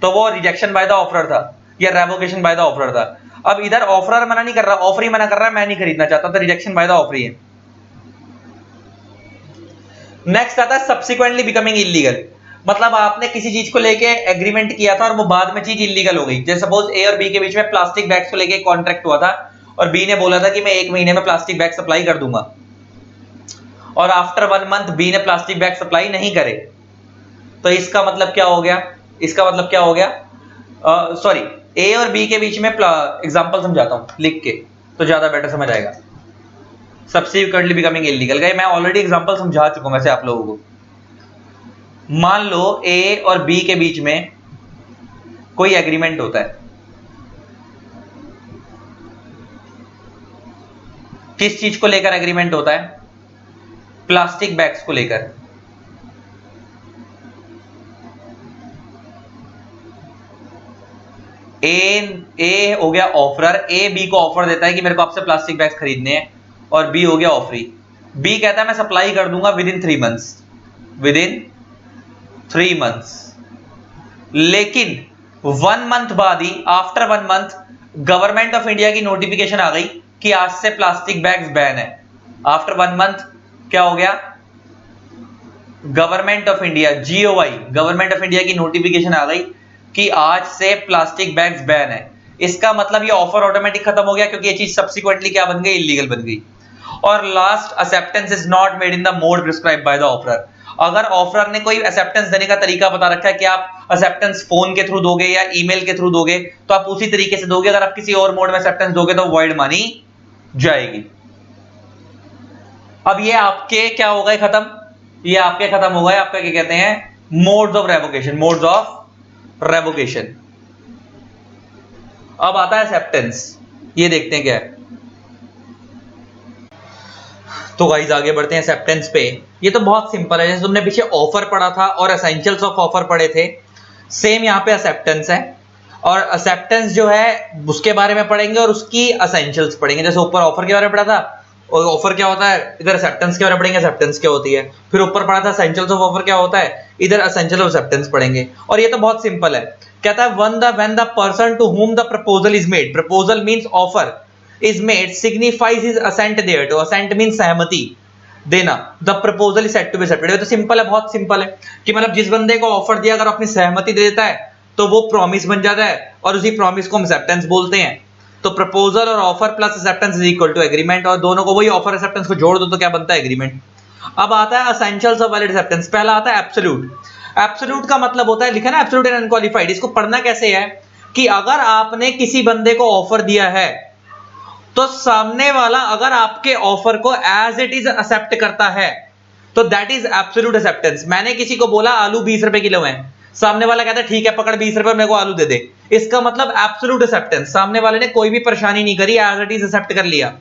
Speaker 1: तो वो रिजेक्शन बाय द ऑफरर था या रेवोकेशन बाय द ऑफरर था। अब इधर ऑफरर मना नहीं कर रहा, ऑफरी मना कर रहा है मैं नहीं खरीदना चाहता, तो रिजेक्शन बाय द ऑफरी है। नेक्स्ट आता है सब्सिक्वेंटली बिकमिंग इलीगल। मतलब आपने किसी चीज को लेके एग्रीमेंट किया था और वो बाद में चीज इलीगल हो गई। जैसे सपोज ए और बी के बीच में प्लास्टिक बैग्स को लेके कॉन्ट्रैक्ट हुआ था और बी ने बोला था कि मैं 1 महीने में प्लास्टिक बैग सप्लाई कर दूंगा, और आफ्टर 1 मंथ बी ने प्लास्टिक बैग सप्लाई नहीं करे। तो इसका मतलब क्या हो गया? इसका मतलब क्या हो गया? सॉरी, ए और बी के बीच में एग्जांपल समझाता हूं लिख के, तो ज्यादा बेटर समझ आएगा। सब्सिक्वेंटली बिकमिंग इलीगल का मैं ऑलरेडी एग्जांपल समझा चुका हूं वैसे आप लोगों को। मान लो ए और बी के बीच में कोई एग्रीमेंट होता है, किस चीज को लेकर एग्रीमेंट होता है? प्लास्टिक बैग्स को लेकर। ए हो गया ऑफरर, ए बी को ऑफर देता है कि मेरे को आपसे प्लास्टिक बैग्स खरीदने हैं, और बी हो गया ऑफरी। बी कहता है मैं सप्लाई कर दूंगा within 3 months, within 3 months. लेकिन 1 मंथ बाद ही, after 1 month government of India की नोटिफिकेशन आ गई कि आज से प्लास्टिक बैग्स बैन है। आफ्टर 1 मंथ क्या हो गया? Government of India GOI, government of India की नोटिफिकेशन आ गई कि आज से प्लास्टिक बैग्स बैन है। इसका मतलब ये ऑफर ऑटोमेटिक खत्म हो गया, क्योंकि ये चीज सब्सिक्वेंटली क्या बन गई? इलीगल बन गई। और last, acceptance is not made in the mode prescribed by the offeror. अगर ऑफरर ने कोई एक्सेप्टेंस देने का तरीका बता रखा है कि आप एक्सेप्टेंस फोन के थ्रू दोगे या ईमेल के थ्रू दोगे, तो आप उसी तरीके से दोगे। अगर आप किसी और मोड में एक्सेप्टेंस दोगे तो वॉइड मानी जाएगी। अब ये आपके क्या हो गए खत्म? ये आपके खत्म हो गए, आपका क्या कहते हैं? Modes of revocation, modes of revocation. अब आता है एक्सेप्टेंस, ये देखते हैं क्या है। तो गाइस आगे बढ़ते हैं एक्सेप्टेंस पे। ये तो बहुत सिंपल है, जैसे तुमने पीछे ऑफर पढ़ा था और एसेंशियल्स ऑफ ऑफर पढ़े थे, सेम यहाँ पे एक्सेप्टेंस है। और एक्सेप्टेंस जो है उसके बारे में पढ़ेंगे और उसकी एसेंशियल्स पढ़ेंगे। जैसे ऊपर ऑफर के बारे में पढ़ा था, और ऑफर क्या होता है, इधर एक्सेप्टेंस के बारे में पढ़ेंगे, एक्सेप्टेंस क्या होती है। फिर ऊपर पढ़ा था एसेंशियल्स ऑफ ऑफर क्या होता है, इधर एसेंशियल ऑफ एक्सेप्टेंस पढ़ेंगे। और ये तो बहुत सिंपल है, कहता है when the person to whom the proposal is made, proposal means offer, is made signifies his assent thereto, assent means सहमति देना, the proposal is said to be accepted. ये तो सिंपल है, बहुत सिंपल है कि मतलब जिस बंदे को ऑफर दिया अगर अपनी सहमति दे देता है तो वो प्रॉमिस बन जाता है, और उसी प्रॉमिस को हम एक्सेप्टेंस बोलते हैं। तो प्रपोजल और offer plus acceptance is equal to agreement, और दोनों को वही ऑफर एक्सेप्टेंस को जोड़ दो तो क्या बनता है? एग्रीमेंट। अब आता है एसेंशियल्स ऑफ वैलिड एक्सेप्टेंस। पहला आता है एब्सोल्यूट। एब्सोल्यूट का मतलब होता है, लिखा ना एब्सोल्यूट एंड अनक्वालिफाइड। इसको पढ़ना कैसे है कि अगर आपने किसी बंदे को ऑफर दिया है तो सामने वाला अगर आपके ऑफर को एज इट इज एक्सेप्ट करता है तो दैट इज एब्सोल्यूट एक्सेप्टेंस। मैंने किसी को बोला आलू 20 रुपए किलो है, सामने वाला कहता है ठीक है पकड़ 20 रुपए मेरे को आलू दे दे, इसका मतलब एब्सोल्यूट एक्सेप्टेंस। सामने वाले ने कोई भी परेशानी नहीं करी, एज इट इज एक्सेप्ट कर लिया।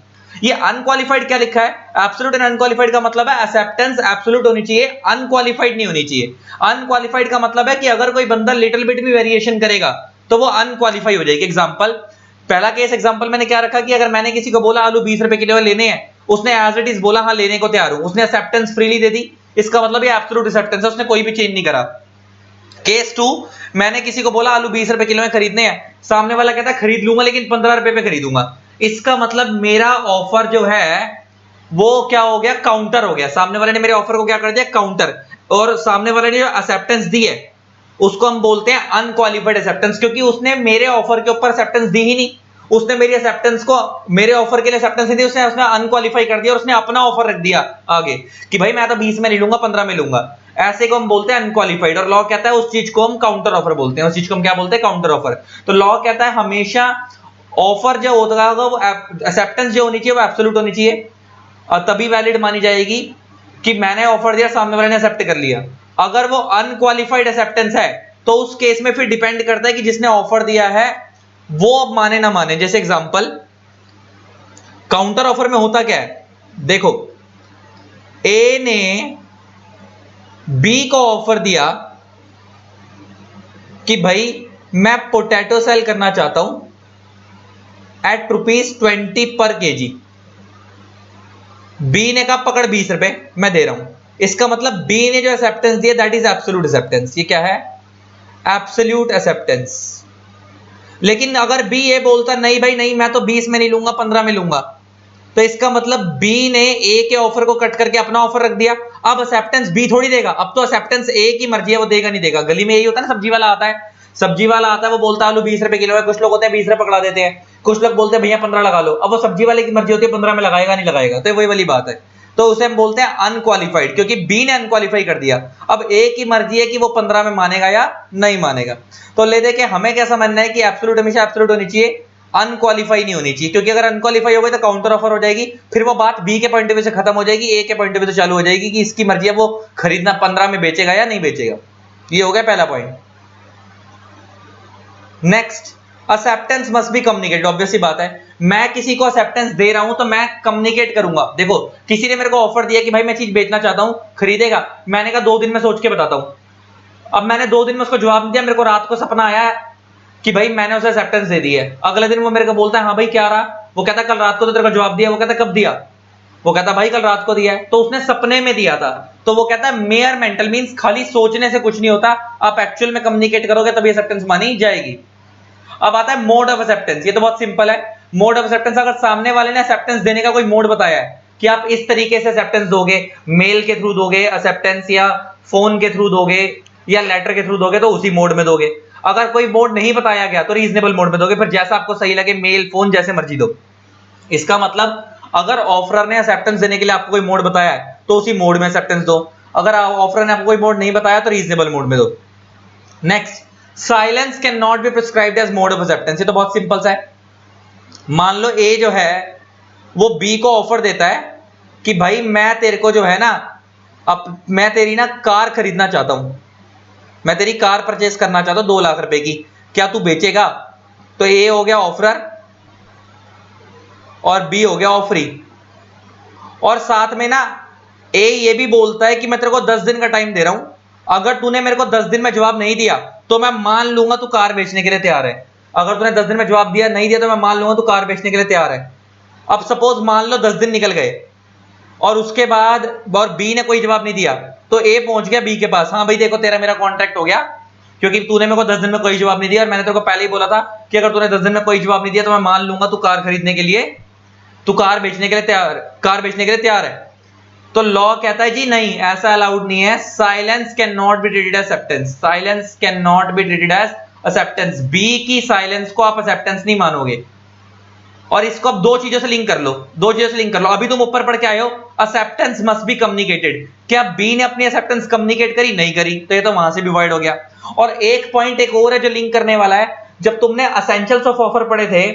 Speaker 1: ये अनक्वालिफाइड क्या लिखा है? एब्सोल्यूट एंड अनक्वालिफाइड का मतलब है एक्सेप्टेंस एब्सोल्यूट होनी चाहिए, अनक्वालिफाइड नहीं होनी चाहिए। अनक्वालिफाइड का मतलब है कि अगर कोई बंदा लिटिल बिट भी वेरिएशन करेगा तो वो अनक्वालिफाई हो जाएगी। एग्जांपल पहला केस एग्जांपल मैंने क्या रखा कि अगर मैंने किसी को बोला आलू 20 रुपए किलो लेने हैं, उसने एज इट इज बोला हाँ लेने को तैयार हूं, उसने एक्सेप्टेंस फ्रीली दे दी, इसका मतलब ये एब्सोल्यूट एक्सेप्टेंस है, उसने कोई भी चेंज नहीं करा। केस 2, मैंने किसी को बोला आलू 20 रुपए किलो में खरीदने हैं, सामने वाला कहता है खरीद लूंगा लेकिन 15 रुपए पे खरीदूंगा, इसका मतलब मेरा ऑफर जो है वो क्या हो गया, काउंटर हो गया। सामने वाले ने मेरे ऑफर को क्या कर दिया, काउंटर। और सामने वाले ने जो एक्सेप्टेंस दी है उसको हम बोलते हैं अनक्वालिफाइड एक्सेप्टेंस, क्योंकि उसने मेरे ऑफर के ऊपर एक्सेप्टेंस दी ही नहीं, उसने मेरी एक्सेप्टेंस को, मेरे ऑफर के लिए एक्सेप्टेंस नहीं दी, उसने अनक्वालिफाई कर दिया और उसने अपना ऑफर रख दिया आगे कि भाई मैं तो 20 में नहीं लूंगा 15 में लूंगा, ऐसे को हम बोलते हैं अनक्वालिफाइड। और लॉ कहता है उस चीज को हम काउंटर ऑफर बोलते हैं, उस चीज को हम क्या बोलते हैं, काउंटर ऑफर। तो लॉ कहता है हमेशा ऑफर जो होता है वो एक्सेप्टेंस जो होनी चाहिए वो एब्सोल्यूट होनी चाहिए, और तभी वैलिड मानी जाएगी कि मैंने ऑफर दिया सामने वाले ने एक्सेप्ट कर लिया। अगर वो अनक्वालिफाइड एक्सेप्टेंस है तो उस केस में फिर डिपेंड करता है कि जिसने ऑफर दिया है वो अब माने ना माने। जैसे एग्जांपल काउंटर ऑफर में होता क्या है, देखो ए ने बी को ऑफर दिया कि भाई मैं पोटैटो सेल करना चाहता हूं एट ₹20 पर केजी, बी ने कहा पकड़ 20 रुपए मैं दे रहा हूं, इसका मतलब बी ने जो एक्सेप्टेंस दिया दैट इज एब्सोल्यूट एक्सेप्टेंस। ये क्या है, एब्सोल्यूट एक्सेप्टेंस। लेकिन अगर बी ये बोलता नहीं भाई नहीं मैं तो 20 में नहीं लूंगा 15 में लूंगा, तो इसका मतलब बी ने ए के ऑफर को कट करके अपना ऑफर रख दिया। अब एक्सेप्टेंस बी थोड़ी देगा, अब तो एक्सेप्टेंस ए की मर्जी है, वो देगा नहीं देगा। गली में यही होता है ना, सब्जी वाला आता है, सब्जी वाला आता है वो बोलता है आलू 20 रुपए किलो है, कुछ लोग होते हैं 20 रुपए पकड़ा देते हैं, कुछ लोग बोलते हैं भैया 15 लगा लो, अब वो सब्जी वाले की मर्जी होती है 15 में लगाएगा नहीं लगाएगा, तो वही वाली बात है। तो उसे हम बोलते हैं अनक्वालिफाइड, क्योंकि बी ने अनक्वालिफाई कर दिया। अब ए की मर्जी है कि वो 15 में मानेगा या नहीं मानेगा। तो ले दे के हमें क्या समझना है कि एब्सोल्यूट हमेशा एब्सोल्यूट होनी चाहिए, अनक्वालिफाई नहीं होनी चाहिए, क्योंकि अगर अनक्वालिफाई हो गई तो काउंटर ऑफर हो जाएगी, फिर वो बात बी के पॉइंट ऑफ व्यू से खत्म हो जाएगी, ए के पॉइंट ऑफ व्यू से चालू हो जाएगी कि इसकी मर्जी है वो खरीदना 15 में बेचेगा या नहीं बेचेगा। ये हो गया पहला point. Next, acceptance must be communicated. Obvious सी बात है, मैं किसी को एक्सेप्टेंस दे रहा हूं तो मैं कम्युनिकेट करूंगा। देखो किसी ने मेरे को ऑफर दिया कि भाई मैं चीज बेचना चाहता हूं, खरीदेगा, मैंने कहा 2 दिन में सोच के बताता हूं। अब मैंने 2 दिन में उसको जवाब दिया, मेरे को रात को सपना आया कि भाई मैंने उसे एक्सेप्टेंस दे दी है, अगले दिन वो मेरे को बोलता है हाँ भाई क्या रहा, वो कहता कल रात को तो तेरे को जवाब दिया, वो कहता कब दिया, वो कहता भाई कल रात को दिया है, तो उसने सपने में दिया था। तो वो कहता है मेयर मेंटल मींस खाली सोचने से कुछ नहीं होता, आप एक्चुअल में कम्युनिकेट करोगे तभी एक्सेप्टेंस मानी जाएगी। अब आता है मोड ऑफ एक्सेप्टेंस। ये तो बहुत सिंपल है। मोड ऑफ एक्सेप्टेंस, अगर सामने वाले ने एक्सेप्टेंस देने का कोई मोड बताया है कि आप इस तरीके से एक्सेप्टेंस दोगे, मेल के थ्रू दोगे एक्सेप्टेंस या फोन के थ्रू दोगे या लेटर के थ्रू दोगे, तो उसी मोड में दोगे। अगर कोई मोड नहीं बताया गया तो रीजनेबल मोड में दोगे, फिर जैसा आपको सही लगे मेल फोन जैसे मर्जी दो। इसका मतलब अगर ऑफरर ने एक्सेप्टेंस देने के लिए आपको कोई मोड बताया है तो उसी मोड में एक्सेप्टेंस दो, अगर ऑफरर ने आपको कोई मोड नहीं बताया तो रीजनेबल मोड में दो। Next, silence can not be prescribed as mode of acceptance. ये तो बहुत सिंपल सा है। मान लो ए जो है वो बी को ऑफर देता है कि भाई मैं तेरे को जो है ना, अब मैं तेरी ना कार खरीदना चाहता हूं, मैं तेरी कार परचेस करना चाहता हूं 2 लाख रुपए की, क्या तू बेचेगा? तो ए हो गया ऑफरर और बी हो गया ऑफरी। और साथ में ना ए ये भी बोलता है कि मैं तेरे को 10 दिन का टाइम दे रहा हूं, अगर तूने मेरे को 10 दिन में जवाब नहीं दिया तो मैं मान लूंगा तू कार बेचने के लिए तैयार है। अगर तूने 10 दिन में जवाब दिया नहीं दिया तो मैं मान लूंगा तू कार बेचने के लिए तैयार है। अब सपोज मान लो 10 दिन निकल गए और उसके बाद और बी ने कोई जवाब नहीं दिया, तो ए पहुंच गया बी के पास, हाँ भाई देखो तेरा मेरा कॉन्ट्रैक्ट हो गया, क्योंकि तूने मेरे को 10 दिन में कोई जवाब नहीं दिया और मैंने तेरे को पहले ही बोला था कि अगर तूने 10 दिन में कोई जवाब नहीं दिया तो मैं मान लूंगा तू कार खरीदने के लिए, तू कार बेचने के लिए तैयार है। तो लॉ कहता है जी नहीं, ऐसा अलाउड नहीं है। Silence can not be treated as acceptance, silence can not be treated as acceptance. B की साइलेंस को आप एक्सेप्टेंस नहीं मानोगे। और इसको अब 2 चीजों से लिंक कर लो, 2 चीजों से लिंक कर लो। अभी तुम ऊपर पढ़ के आए हो एक्सेप्टेंस मस्ट बी कम्युनिकेटेड, क्या बी ने अपनी एक्सेप्टेंस कम्युनिकेट करी? नहीं करी, तो ये तो वहां से डिवाइड हो गया। और एक पॉइंट एक और है जो लिंक करने वाला है, जब तुमने एसेंशियल्स ऑफ ऑफर पढ़े थे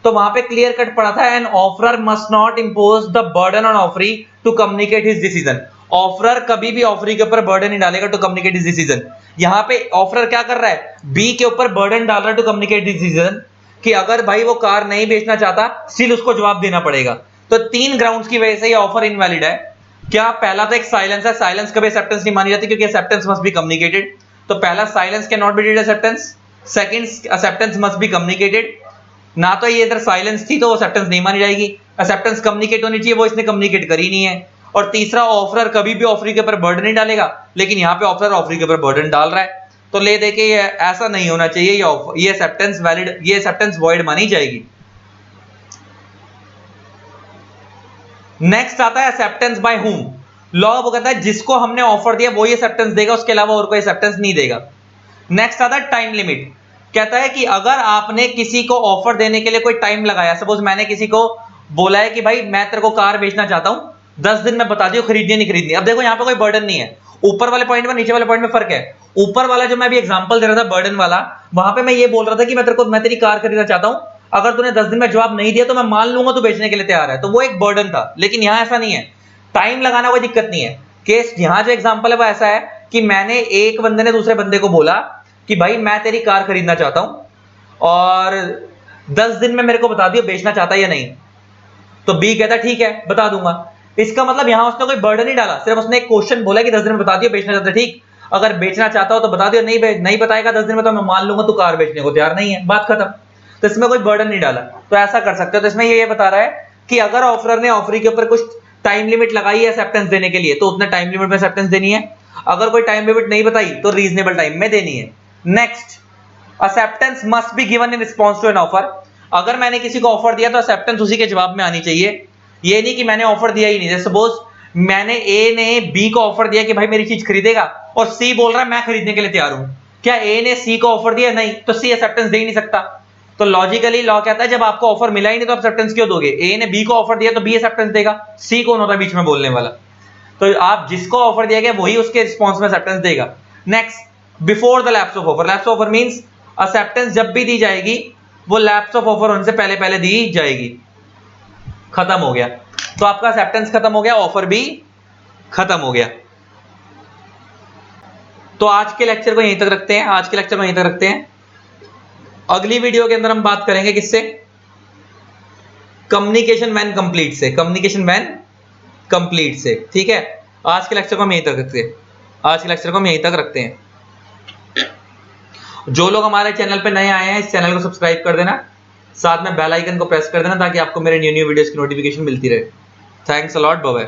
Speaker 1: तो वहां पे क्लियर कट पड़ा था an offeror must not impose the burden on offeree to communicate his decision. Offeror कभी भी ऑफरी के ऊपर बर्डन नहीं डालेगा टू कम्युनिकेट हिज डिसीजन। यहां पे ऑफरर क्या कर रहा है, बी के ऊपर बर्डन डाल रहा है टू कम्युनिकेट हिज डिसीजन, कि अगर भाई वो कार नहीं बेचना चाहता स्टिल उसको जवाब देना पड़ेगा। तो 3 ग्राउंड्स की वजह से ये ऑफर इनवैलिड है। क्या? पहला तो एक साइलेंस है, साइलेंस कभी एक्सेप्टेंस नहीं मानी जाती क्योंकि एक्सेप्टेंस मस्ट बी कम्युनिकेटेड। तो पहला silence can not be treated as acceptance. Second, acceptance must be communicated. ना तो ये इधर साइलेंस थी तो वो एक्सेप्टेंस नहीं मानी जाएगी, एक्सेप्टेंस कम्युनिकेट होनी चाहिए, वो इसने कम्युनिकेट करी नहीं है। और तीसरा, ऑफरर कभी भी ऑफरी के ऊपर बर्डन नहीं डालेगा, लेकिन यहाँ पे ऑफरर ऑफरी के ऊपर बर्डन डाल रहा है, तो ले दे के ऐसा नहीं होना चाहिए, ये एक्सेप्टेंस वैलिड, ये एक्सेप्टेंस वॉइड मानी जाएगी। नेक्स्ट आता है एक्सेप्टेंस बाय हुम। लॉ वो कहता है जिसको हमने ऑफर दिया वो ये एक्सेप्टेंस देगा, उसके अलावा और कोई एक्सेप्टेंस नहीं देगा। नेक्स्ट आता है टाइम लिमिट। कहता है कि अगर आपने किसी को ऑफर देने के लिए कोई टाइम लगाया, सपोज मैंने किसी को बोला है कि भाई मैं तेरे को कार बेचना चाहता हूं, 10 दिन में बता दियो खरीदनी नहीं खरीदनी। अब देखो यहाँ पे कोई बर्डन नहीं है, ऊपर वाले पॉइंट में नीचे वाले पॉइंट में फर्क है। ऊपर वाला जो मैं अभी एग्जांपल दे रहा था बर्डन वाला, वहां पे मैं ये बोल रहा था कि मैं तेरी कार खरीदना चाहता हूं, अगर तूने 10 दिन में जवाब नहीं दिया तो मैं मान लूंगा तू बेचने के लिए तैयार है, तो वो एक बर्डन था। लेकिन यहां ऐसा नहीं है, टाइम लगाना कोई दिक्कत नहीं है। केस यहां जो एग्जांपल है वो ऐसा है कि मैंने, एक बंदे ने दूसरे बंदे को बोला कि भाई मैं तेरी कार खरीदना चाहता हूं और 10 दिन में मेरे को बता दियो बेचना चाहता है या नहीं। तो बी कहता ठीक है बता दूंगा। इसका मतलब यहां उसने कोई बर्डन नहीं डाला, सिर्फ उसने एक क्वेश्चन बोला कि 10 दिन में बता दियो बेचना चाहता है, ठीक, अगर बेचना चाहता हो तो बता दियो, नहीं बताएगा 10 दिन में तो मैं मान लूंगा तू कार बेचने को तैयार नहीं है, बात खत्म। तो इसमें कोई बर्डन नहीं डाला, तो ऐसा कर सकते हो। तो इसमें ये बता रहा है कि अगर ऑफरर ने ऑफरी के ऊपर कुछ टाइम लिमिट लगाई है एक्सेप्टेंस देने के लिए, तो उतने टाइम लिमिट में एक्सेप्टेंस देनी है। अगर कोई टाइम लिमिट नहीं बताई तो रीजनेबल टाइम में देनी है। Next, acceptance must be given in response to an offer. अगर मैंने किसी को ऑफर दिया तो एक्सेप्टेंस उसी के जवाब में आनी चाहिए। ये नहीं कि मैंने ऑफर दिया ही नहीं, जैसे सपोज मैंने ए ने बी को ऑफर दिया कि भाई मेरी चीज खरीदेगा, और सी बोल रहा है मैं खरीदने के लिए तैयार हूं, क्या ए ने सी को ऑफर दिया? नहीं, तो सी एक्सेप्टेंस दे ही नहीं सकता। तो लॉजिकली लॉ कहता है जब आपको ऑफर मिला ही नहीं तो एक्सेप्टेंस क्यों दोगे? ए ने बी को ऑफर दिया तो बी एक्सेप्टेंस देगा, सी कौन होता है बीच में बोलने वाला? तो आप जिसको ऑफर दिया गया वही उसके रिस्पॉन्स में एक्सेप्टेंस देगा। Next, before the lapse of offer. Lapse of offer means acceptance जब भी दी जाएगी वो लैप्स ऑफ ऑफर होने से पहले पहले दी जाएगी। खत्म हो गया, तो आपका एक्सेप्टेंस खत्म हो गया, ऑफर भी खत्म हो गया। तो आज के लेक्चर को यहीं तक रखते हैं, आज के लेक्चर को यहीं तक रखते हैं। अगली वीडियो के अंदर हम बात करेंगे किससे? कम्युनिकेशन व्हेन कंप्लीट से, कम्युनिकेशन व्हेन कंप्लीट से, ठीक है। आज के लेक्चर को हम यहीं तक रखते हैं, आज के लेक्चर को हम यहीं तक रखते हैं। जो लोग हमारे चैनल पे नए आए हैं इस चैनल को सब्सक्राइब कर देना, साथ में बेल आइकन को प्रेस कर देना ताकि आपको मेरे न्यू वीडियोस की नोटिफिकेशन मिलती रहे। Thanks a lot, bye bye.